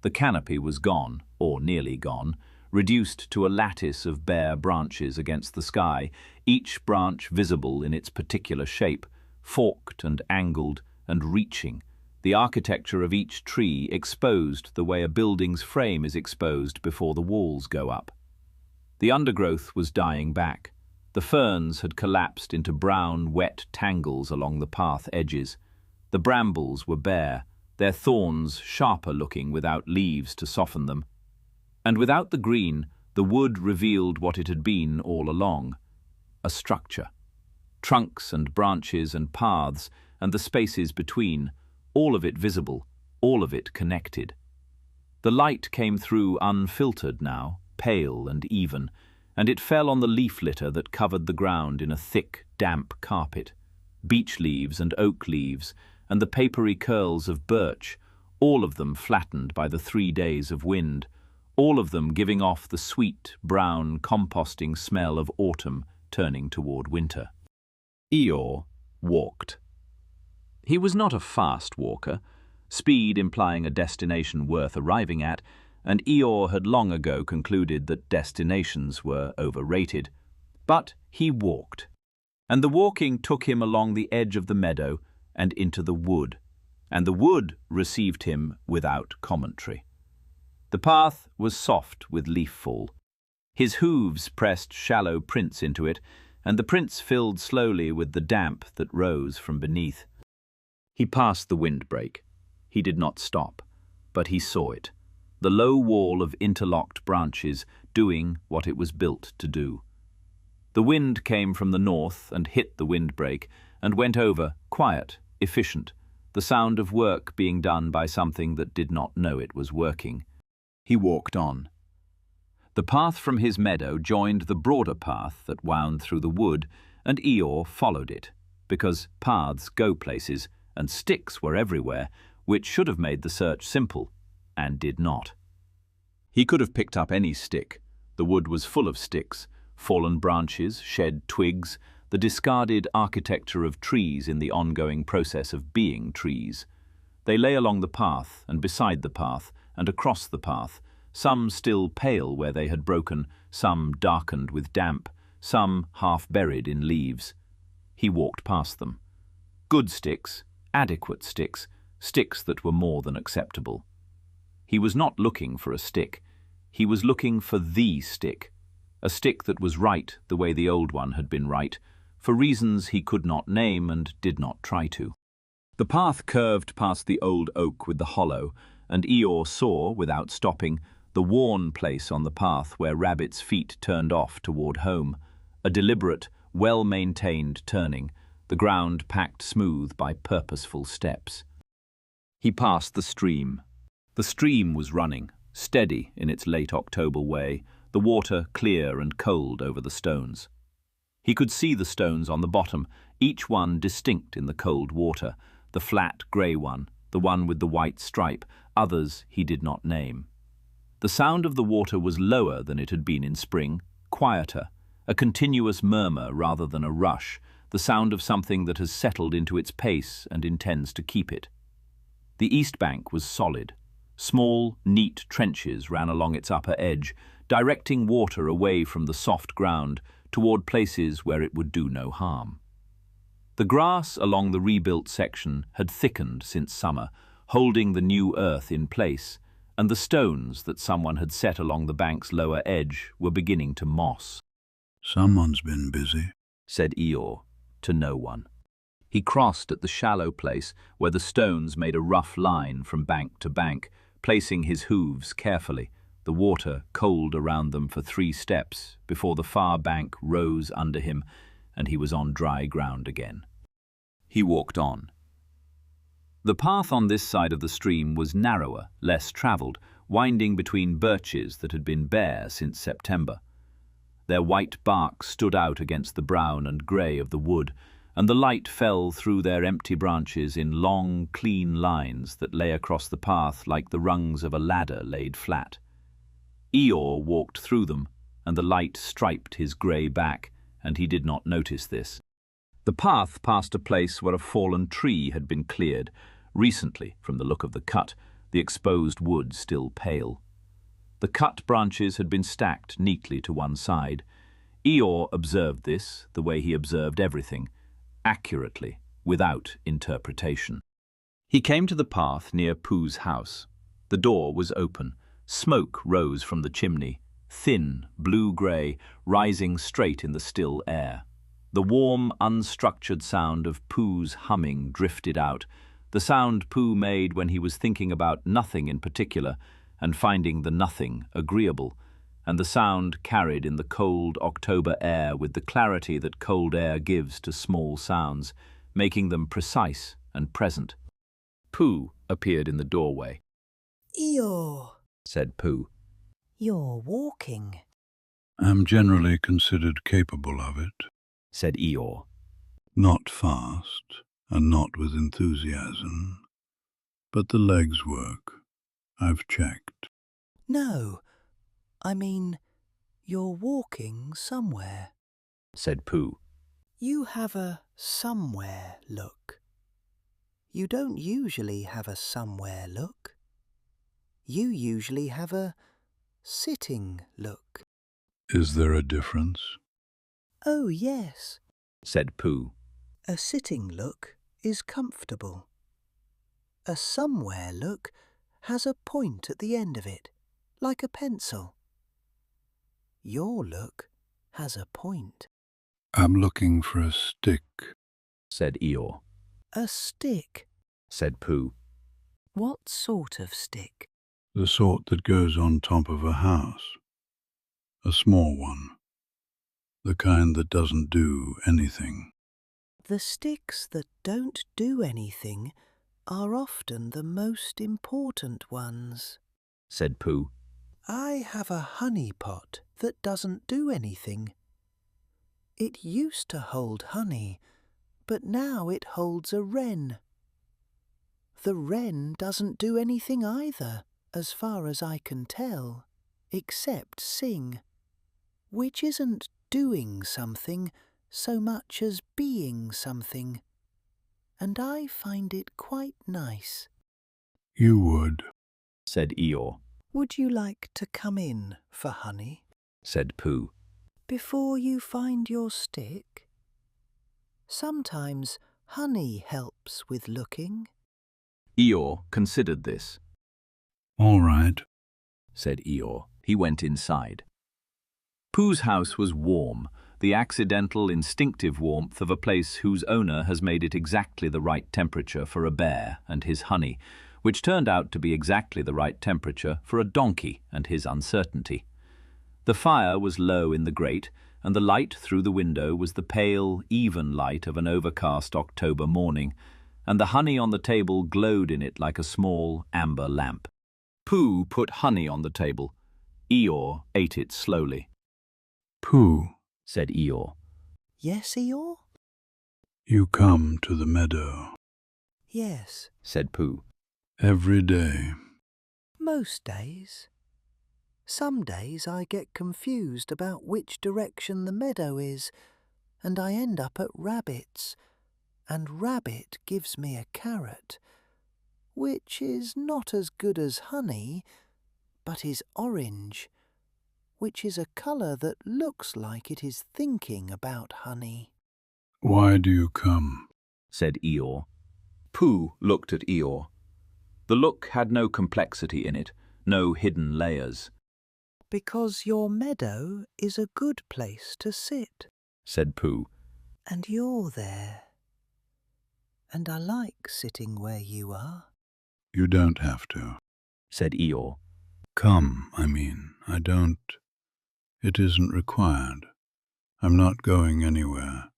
The canopy was gone, or nearly gone, reduced to a lattice of bare branches against the sky, each branch visible in its particular shape, forked and angled and reaching, the architecture of each tree exposed the way a building's frame is exposed before the walls go up. The undergrowth was dying back. The ferns had collapsed into brown, wet tangles along the path edges. The brambles were bare, their thorns sharper-looking without leaves to soften them. And without the green, the wood revealed what it had been all along, a structure. Trunks and branches and paths and the spaces between, all of it visible, all of it connected. The light came through unfiltered now, pale and even, and it fell on the leaf litter that covered the ground in a thick, damp carpet. Beech leaves and oak leaves, and the papery curls of birch, all of them flattened by the 3 days of wind, all of them giving off the sweet, brown, composting smell of autumn turning toward winter. Eeyore walked. He was not a fast walker, speed implying a destination worth arriving at, and Eeyore had long ago concluded that destinations were overrated. But he walked, and the walking took him along the edge of the meadow and into the wood, and the wood received him without commentary. The path was soft with leaf fall. His hooves pressed shallow prints into it, and the prints filled slowly with the damp that rose from beneath. He passed the windbreak. He did not stop, but he saw it, the low wall of interlocked branches doing what it was built to do. The wind came from the north and hit the windbreak and went over, quiet, efficient, the sound of work being done by something that did not know it was working. He walked on. The path from his meadow joined the broader path that wound through the wood, and Eeyore followed it, because paths go places, and sticks were everywhere, which should have made the search simple, and did not. He could have picked up any stick. The wood was full of sticks, fallen branches, shed twigs, the discarded architecture of trees in the ongoing process of being trees. They lay along the path, and beside the path, and across the path, some still pale where they had broken, some darkened with damp, some half buried in leaves. He walked past them. Good sticks, adequate sticks, sticks that were more than acceptable. He was not looking for a stick. He was looking for the stick, a stick that was right the way the old one had been right, for reasons he could not name and did not try to. The path curved past the old oak with the hollow, and Eeyore saw, without stopping, the worn place on the path where Rabbit's feet turned off toward home, a deliberate, well-maintained turning, the ground packed smooth by purposeful steps. He passed the stream. The stream was running, steady in its late October way, the water clear and cold over the stones. He could see the stones on the bottom, each one distinct in the cold water, the flat grey one, the one with the white stripe, others he did not name. The sound of the water was lower than it had been in spring, quieter, a continuous murmur rather than a rush, the sound of something that has settled into its pace and intends to keep it. The east bank was solid. Small, neat trenches ran along its upper edge, directing water away from the soft ground toward places where it would do no harm. The grass along the rebuilt section had thickened since summer, holding the new earth in place, and the stones that someone had set along the bank's lower edge were beginning to moss. "Someone's been busy," said Eeyore, to no one. He crossed at the shallow place where the stones made a rough line from bank to bank, placing his hooves carefully, the water cold around them for 3 steps before the far bank rose under him and he was on dry ground again. He walked on. The path on this side of the stream was narrower, less travelled, winding between birches that had been bare since September. Their white bark stood out against the brown and grey of the wood, and the light fell through their empty branches in long, clean lines that lay across the path like the rungs of a ladder laid flat. Eeyore walked through them, and the light striped his grey back, and he did not notice this. The path passed a place where a fallen tree had been cleared, recently from the look of the cut, the exposed wood still pale. The cut branches had been stacked neatly to one side. Eeyore observed this, the way he observed everything, accurately, without interpretation. He came to the path near Pooh's house. The door was open. Smoke rose from the chimney, thin, blue-grey, rising straight in the still air. The warm, unstructured sound of Pooh's humming drifted out, the sound Pooh made when he was thinking about nothing in particular and finding the nothing agreeable, and the sound carried in the cold October air with the clarity that cold air gives to small sounds, making them precise and present. Pooh appeared in the doorway. "Eeyore," said Pooh. "you're walking." "I'm generally considered capable of it. Said Eeyore. Not fast, and not with enthusiasm. But the legs work. I've checked." "No, I mean, you're walking somewhere." Said Pooh. "You have a somewhere look. You don't usually have a somewhere look. You usually have a sitting look." "Is there a difference?" "Oh, yes. Said Pooh. A sitting look is comfortable. A somewhere look has a point at the end of it, like a pencil. Your look has a point." "I'm looking for a stick." Said Eeyore. "A stick? Said Pooh. What sort of stick?" The sort that goes on top of a house. A small one. The kind that doesn't do anything. "The sticks that don't do anything are often the most important ones." Said Pooh. "I have a honey pot that doesn't do anything. It used to hold honey, but now it holds a wren. The wren doesn't do anything either, as far as I can tell, except sing, which isn't doing something so much as being something, and I find it quite nice." "You would." Said Eeyore. "Would you like to come in for honey Said Pooh. before you find your stick? Sometimes honey helps with looking." Eeyore considered this. "All right." Said Eeyore. He went inside. Pooh's house was warm, the accidental, instinctive warmth of a place whose owner has made it exactly the right temperature for a bear and his honey, which turned out to be exactly the right temperature for a donkey and his uncertainty. The fire was low in the grate, and the light through the window was the pale, even light of an overcast October morning, and the honey on the table glowed in it like a small amber lamp. Pooh put honey on the table. Eeyore ate it slowly. Pooh, Said Eeyore. Yes, Eeyore? you come to the meadow Yes, Said Pooh. every day. most days. Some days I get confused about which direction the meadow is, and I end up at Rabbit's, and Rabbit gives me a carrot, which is not as good as honey, but is orange, which is a colour that looks like it is thinking about honey. Why do you come? Said Eeyore. Pooh looked at Eeyore. The look had no complexity in it, no hidden layers. Because your meadow is a good place to sit, Said Pooh. and you're there. And I like sitting where you are. You don't have to. Said Eeyore. Come, I don't. It isn't required. I'm not going anywhere.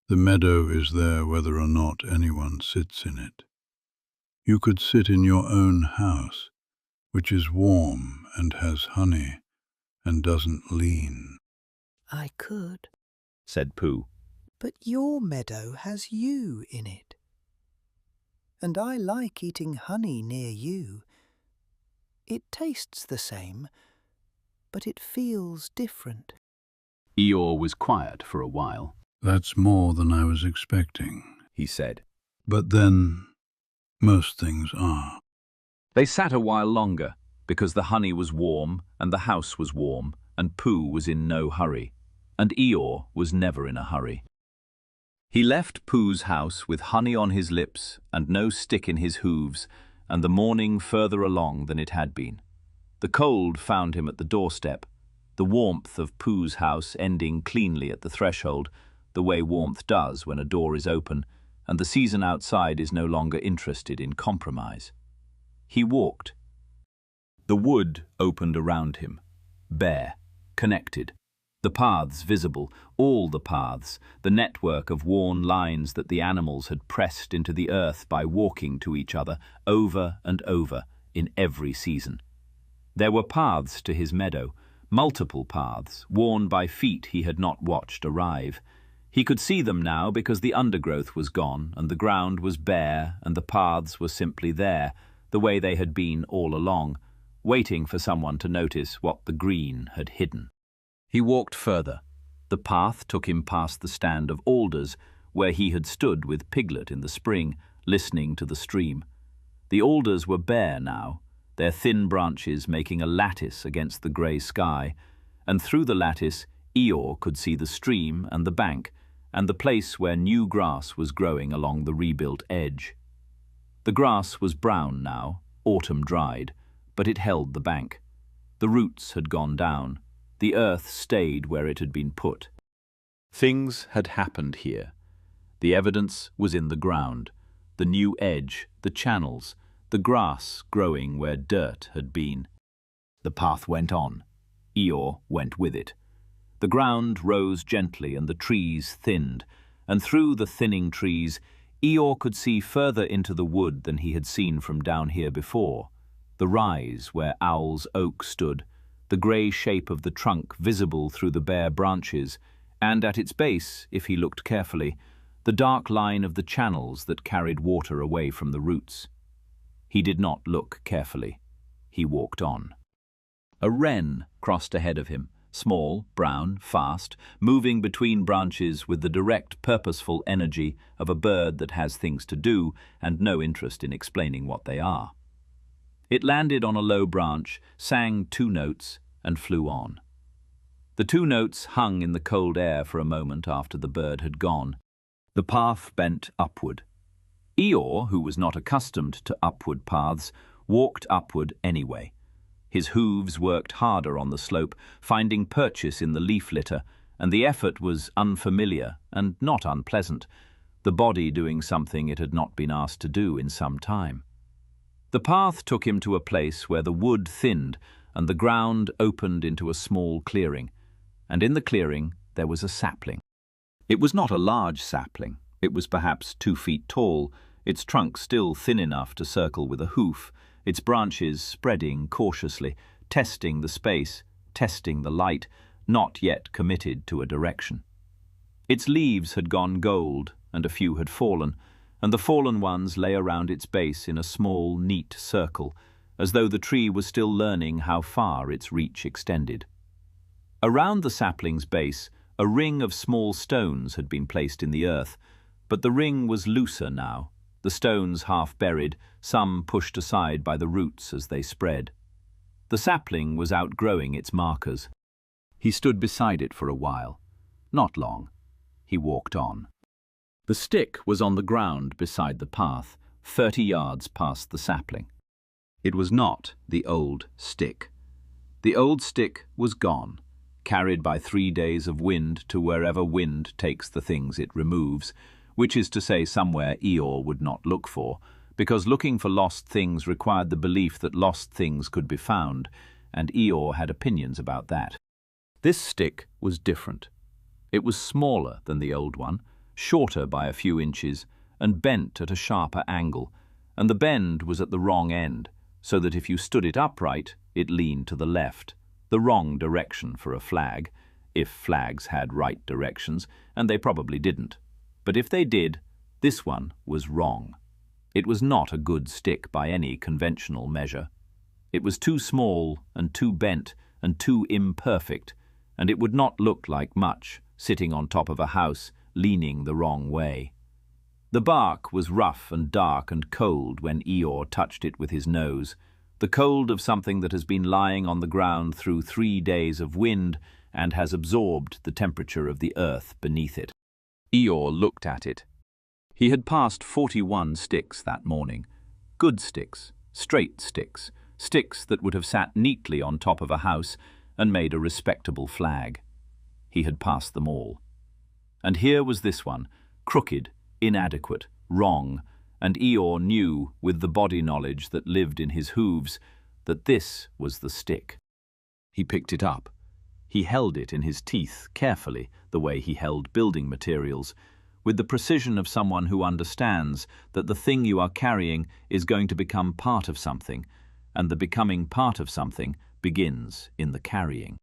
The meadow is there whether or not anyone sits in it. You could sit in your own house, which is warm and has honey and doesn't lean. I could, Said Pooh. but your meadow has you in it. And I like eating honey near you. It tastes the same, but it feels different. Eeyore was quiet for a while. That's more than I was expecting. He said. But then, most things are. They sat a while longer, because the honey was warm and the house was warm, and Pooh was in no hurry, and Eeyore was never in a hurry. He left Pooh's house with honey on his lips and no stick in his hooves, and the morning further along than it had been. The cold found him at the doorstep, the warmth of Pooh's house ending cleanly at the threshold, the way warmth does when a door is open, and the season outside is no longer interested in compromise. He walked. The wood opened around him, bare, connected. The paths visible, all the paths, the network of worn lines that the animals had pressed into the earth by walking to each other over and over in every season. There were paths to his meadow, multiple paths, worn by feet he had not watched arrive. He could see them now because the undergrowth was gone and the ground was bare and the paths were simply there, the way they had been all along, waiting for someone to notice what the green had hidden. He walked further. The path took him past the stand of alders, where he had stood with Piglet in the spring, listening to the stream. The alders were bare now, their thin branches making a lattice against the grey sky, and through the lattice Eeyore could see the stream and the bank, and the place where new grass was growing along the rebuilt edge. The grass was brown now, autumn dried, but it held the bank. The roots had gone down. The earth stayed where it had been put. Things had happened here. The evidence was in the ground, the new edge, the channels, the grass growing where dirt had been. The path went on. Eeyore went with it. The ground rose gently and the trees thinned, and through the thinning trees Eeyore could see further into the wood than he had seen from down here before. The rise where Owl's oak stood, the grey shape of the trunk visible through the bare branches, and at its base, if he looked carefully, the dark line of the channels that carried water away from the roots. He did not look carefully. He walked on. A wren crossed ahead of him, small, brown, fast, moving between branches with the direct, purposeful energy of a bird that has things to do and no interest in explaining what they are. It landed on a low branch, sang 2 notes, and flew on. The 2 notes hung in the cold air for a moment after the bird had gone. The path bent upward. Eeyore, who was not accustomed to upward paths, walked upward anyway. His hooves worked harder on the slope, finding purchase in the leaf litter, and the effort was unfamiliar and not unpleasant, the body doing something it had not been asked to do in some time. The path took him to a place where the wood thinned and the ground opened into a small clearing, and in the clearing there was a sapling. It was not a large sapling. It was perhaps 2 feet tall, its trunk still thin enough to circle with a hoof, its branches spreading cautiously, testing the space, testing the light, not yet committed to a direction. Its leaves had gone gold, and a few had fallen, and the fallen ones lay around its base in a small, neat circle, as though the tree was still learning how far its reach extended. Around the sapling's base, a ring of small stones had been placed in the earth, but the ring was looser now, the stones half buried, some pushed aside by the roots as they spread. The sapling was outgrowing its markers. He stood beside it for a while. Not long. He walked on. The stick was on the ground beside the path, 30 yards past the sapling. It was not the old stick. The old stick was gone, carried by 3 days of wind to wherever wind takes the things it removes, which is to say somewhere Eeyore would not look for, because looking for lost things required the belief that lost things could be found, and Eeyore had opinions about that. This stick was different. It was smaller than the old one, shorter by a few inches, and bent at a sharper angle, and the bend was at the wrong end, so that if you stood it upright, it leaned to the left, the wrong direction for a flag, if flags had right directions, and they probably didn't. But if they did, this one was wrong. It was not a good stick by any conventional measure. It was too small and too bent and too imperfect, and it would not look like much, sitting on top of a house, leaning the wrong way. The bark was rough and dark and cold when Eeyore touched it with his nose, the cold of something that has been lying on the ground through 3 days of wind and has absorbed the temperature of the earth beneath it. Eeyore looked at it. He had passed 41 sticks that morning. Good sticks, straight sticks, sticks that would have sat neatly on top of a house and made a respectable flag. He had passed them all. And here was this one, crooked, inadequate, wrong, and Eeyore knew, with the body knowledge that lived in his hooves, that this was the stick. He picked it up. He held it in his teeth carefully, the way he held building materials, with the precision of someone who understands that the thing you are carrying is going to become part of something, and the becoming part of something begins in the carrying.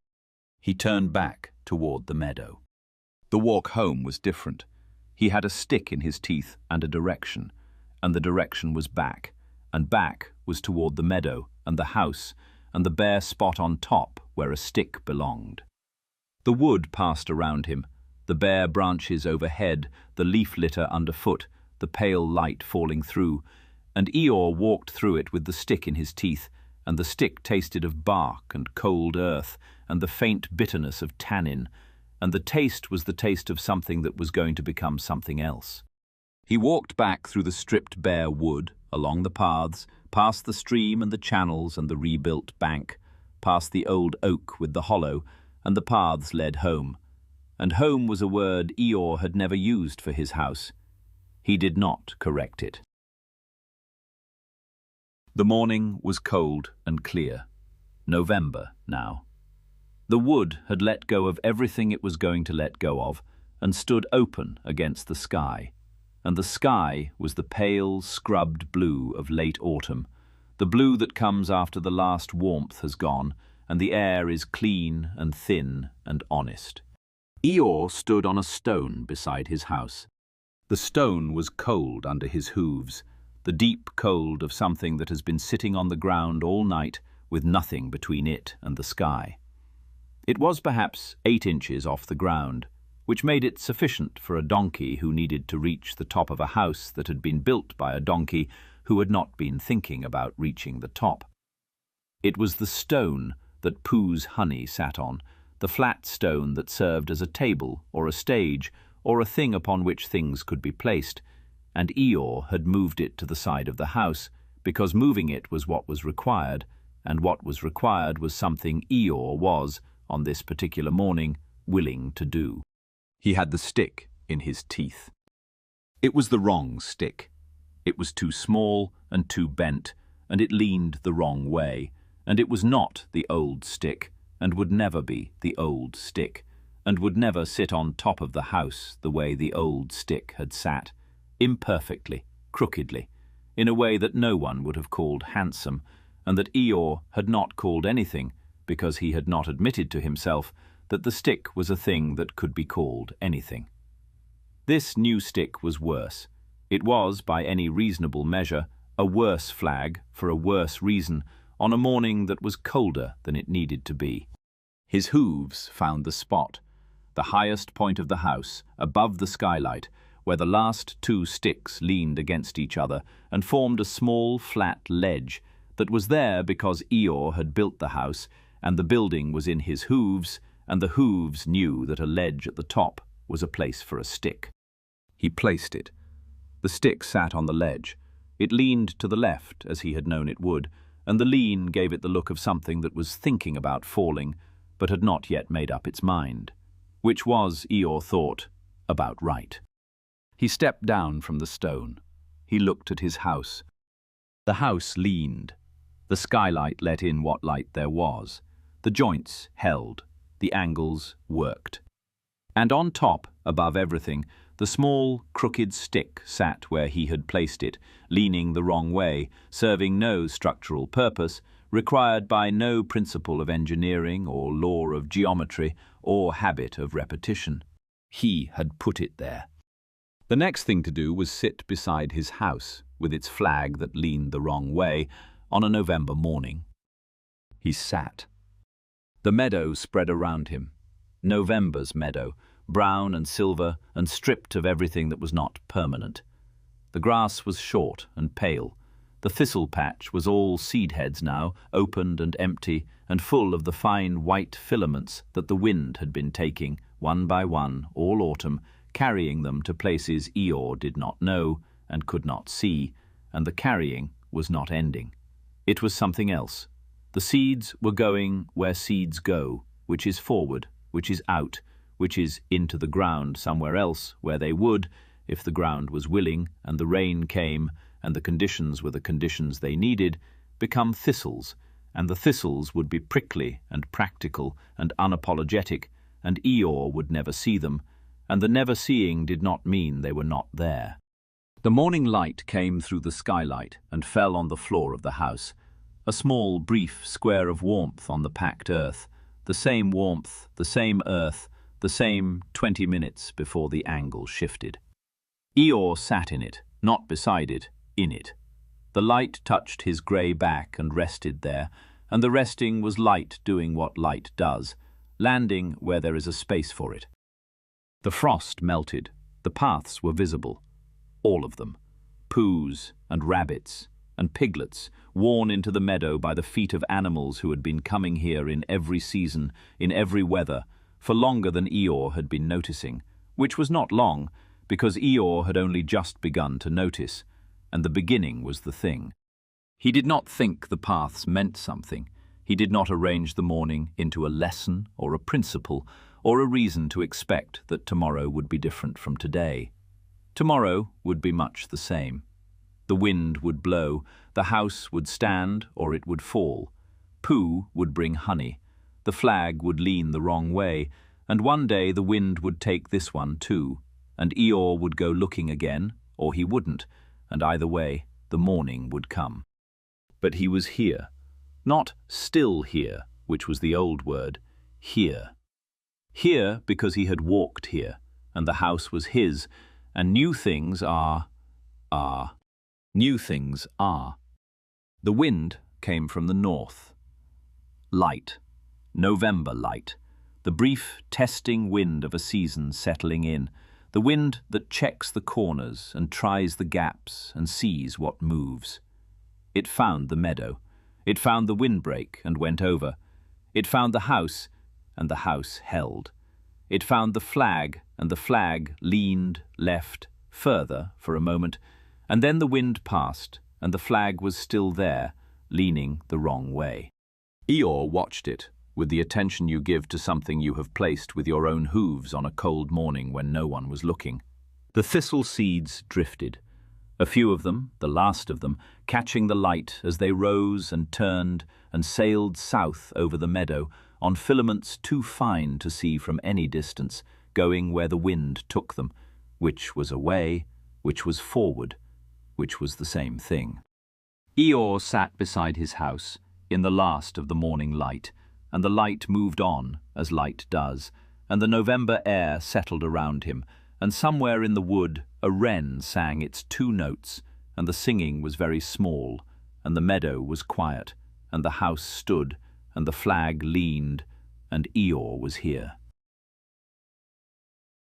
He turned back toward the meadow. The walk home was different. He had a stick in his teeth and a direction, and the direction was back, and back was toward the meadow and the house and the bare spot on top where a stick belonged. The wood passed around him, the bare branches overhead, the leaf litter underfoot, the pale light falling through, and Eeyore walked through it with the stick in his teeth, and the stick tasted of bark and cold earth and the faint bitterness of tannin, and the taste was the taste of something that was going to become something else. He walked back through the stripped bare wood, along the paths, past the stream and the channels and the rebuilt bank, past the old oak with the hollow, and the paths led home. And home was a word Eeyore had never used for his house. He did not correct it. The morning was cold and clear. November now. The wood had let go of everything it was going to let go of and stood open against the sky. And the sky was the pale, scrubbed blue of late autumn, the blue that comes after the last warmth has gone and the air is clean and thin and honest. Eeyore stood on a stone beside his house. The stone was cold under his hooves, the deep cold of something that has been sitting on the ground all night with nothing between it and the sky. It was perhaps 8 inches off the ground, which made it sufficient for a donkey who needed to reach the top of a house that had been built by a donkey who had not been thinking about reaching the top. It was the stone that Pooh's honey sat on, the flat stone that served as a table or a stage or a thing upon which things could be placed, and Eeyore had moved it to the side of the house because moving it was what was required, and what was required was something Eeyore was, on this particular morning, willing to do. He had the stick in his teeth. It was the wrong stick. It was too small and too bent, and it leaned the wrong way, and it was not the old stick, and would never be the old stick, and would never sit on top of the house the way the old stick had sat, imperfectly, crookedly, in a way that no one would have called handsome, and that Eeyore had not called anything because he had not admitted to himself that the stick was a thing that could be called anything. This new stick was worse. It was, by any reasonable measure, a worse flag for a worse reason on a morning that was colder than it needed to be. His hooves found the spot, the highest point of the house, above the skylight, where the last two sticks leaned against each other and formed a small, flat ledge that was there because Eeyore had built the house, and the building was in his hooves, and the hooves knew that a ledge at the top was a place for a stick. He placed it. The stick sat on the ledge. It leaned to the left, as he had known it would, and the lean gave it the look of something that was thinking about falling, but had not yet made up its mind, which was, Eeyore thought, about right. He stepped down from the stone. He looked at his house. The house leaned. The skylight let in what light there was. The joints held. The angles worked. And on top, above everything, the small, crooked stick sat where he had placed it, leaning the wrong way, serving no structural purpose, required by no principle of engineering or law of geometry or habit of repetition. He had put it there. The next thing to do was sit beside his house, with its flag that leaned the wrong way, on a November morning. He sat. The meadow spread around him. November's meadow, brown and silver and stripped of everything that was not permanent. The grass was short and pale. The thistle patch was all seed heads now, opened and empty, and full of the fine white filaments that the wind had been taking, one by one, all autumn, carrying them to places Eeyore did not know and could not see, and the carrying was not ending. It was something else. The seeds were going where seeds go, which is forward, which is out, which is into the ground somewhere else where they would, if the ground was willing and the rain came and the conditions were the conditions they needed, become thistles, and the thistles would be prickly and practical and unapologetic, and Eeyore would never see them, and the never seeing did not mean they were not there. The morning light came through the skylight and fell on the floor of the house, a small, brief square of warmth on the packed earth, the same warmth, the same earth, the same 20 minutes before the angle shifted. Eeyore sat in it, not beside it, in it. The light touched his grey back and rested there, and the resting was light doing what light does, landing where there is a space for it. The frost melted. The paths were visible. All of them. Poohs and rabbits and piglets, worn into the meadow by the feet of animals who had been coming here in every season, in every weather, for longer than Eeyore had been noticing, which was not long, because Eeyore had only just begun to notice, and the beginning was the thing. He did not think the paths meant something. He did not arrange the morning into a lesson or a principle or a reason to expect that tomorrow would be different from today. Tomorrow would be much the same. The wind would blow, the house would stand or it would fall. Pooh would bring honey. The flag would lean the wrong way, and one day the wind would take this one too, and Eeyore would go looking again, or he wouldn't, and either way, the morning would come. But he was here. Not still here, which was the old word, here. Here because he had walked here, and the house was his, and new things are. New things are. The wind came from the north. Light. November light. The brief, testing wind of a season settling in. The wind that checks the corners and tries the gaps and sees what moves. It found the meadow. It found the windbreak and went over. It found the house, and the house held. It found the flag, and the flag leaned, left, further for a moment, and then the wind passed, and the flag was still there, leaning the wrong way. Eeyore watched it, with the attention you give to something you have placed with your own hooves on a cold morning when no one was looking. The thistle seeds drifted. A few of them, the last of them, catching the light as they rose and turned and sailed south over the meadow on filaments too fine to see from any distance, going where the wind took them, which was away, which was forward, which was the same thing. Eeyore sat beside his house, in the last of the morning light, and the light moved on, as light does, and the November air settled around him, and somewhere in the wood a wren sang its 2 notes, and the singing was very small, and the meadow was quiet, and the house stood, and the flag leaned, and Eeyore was here.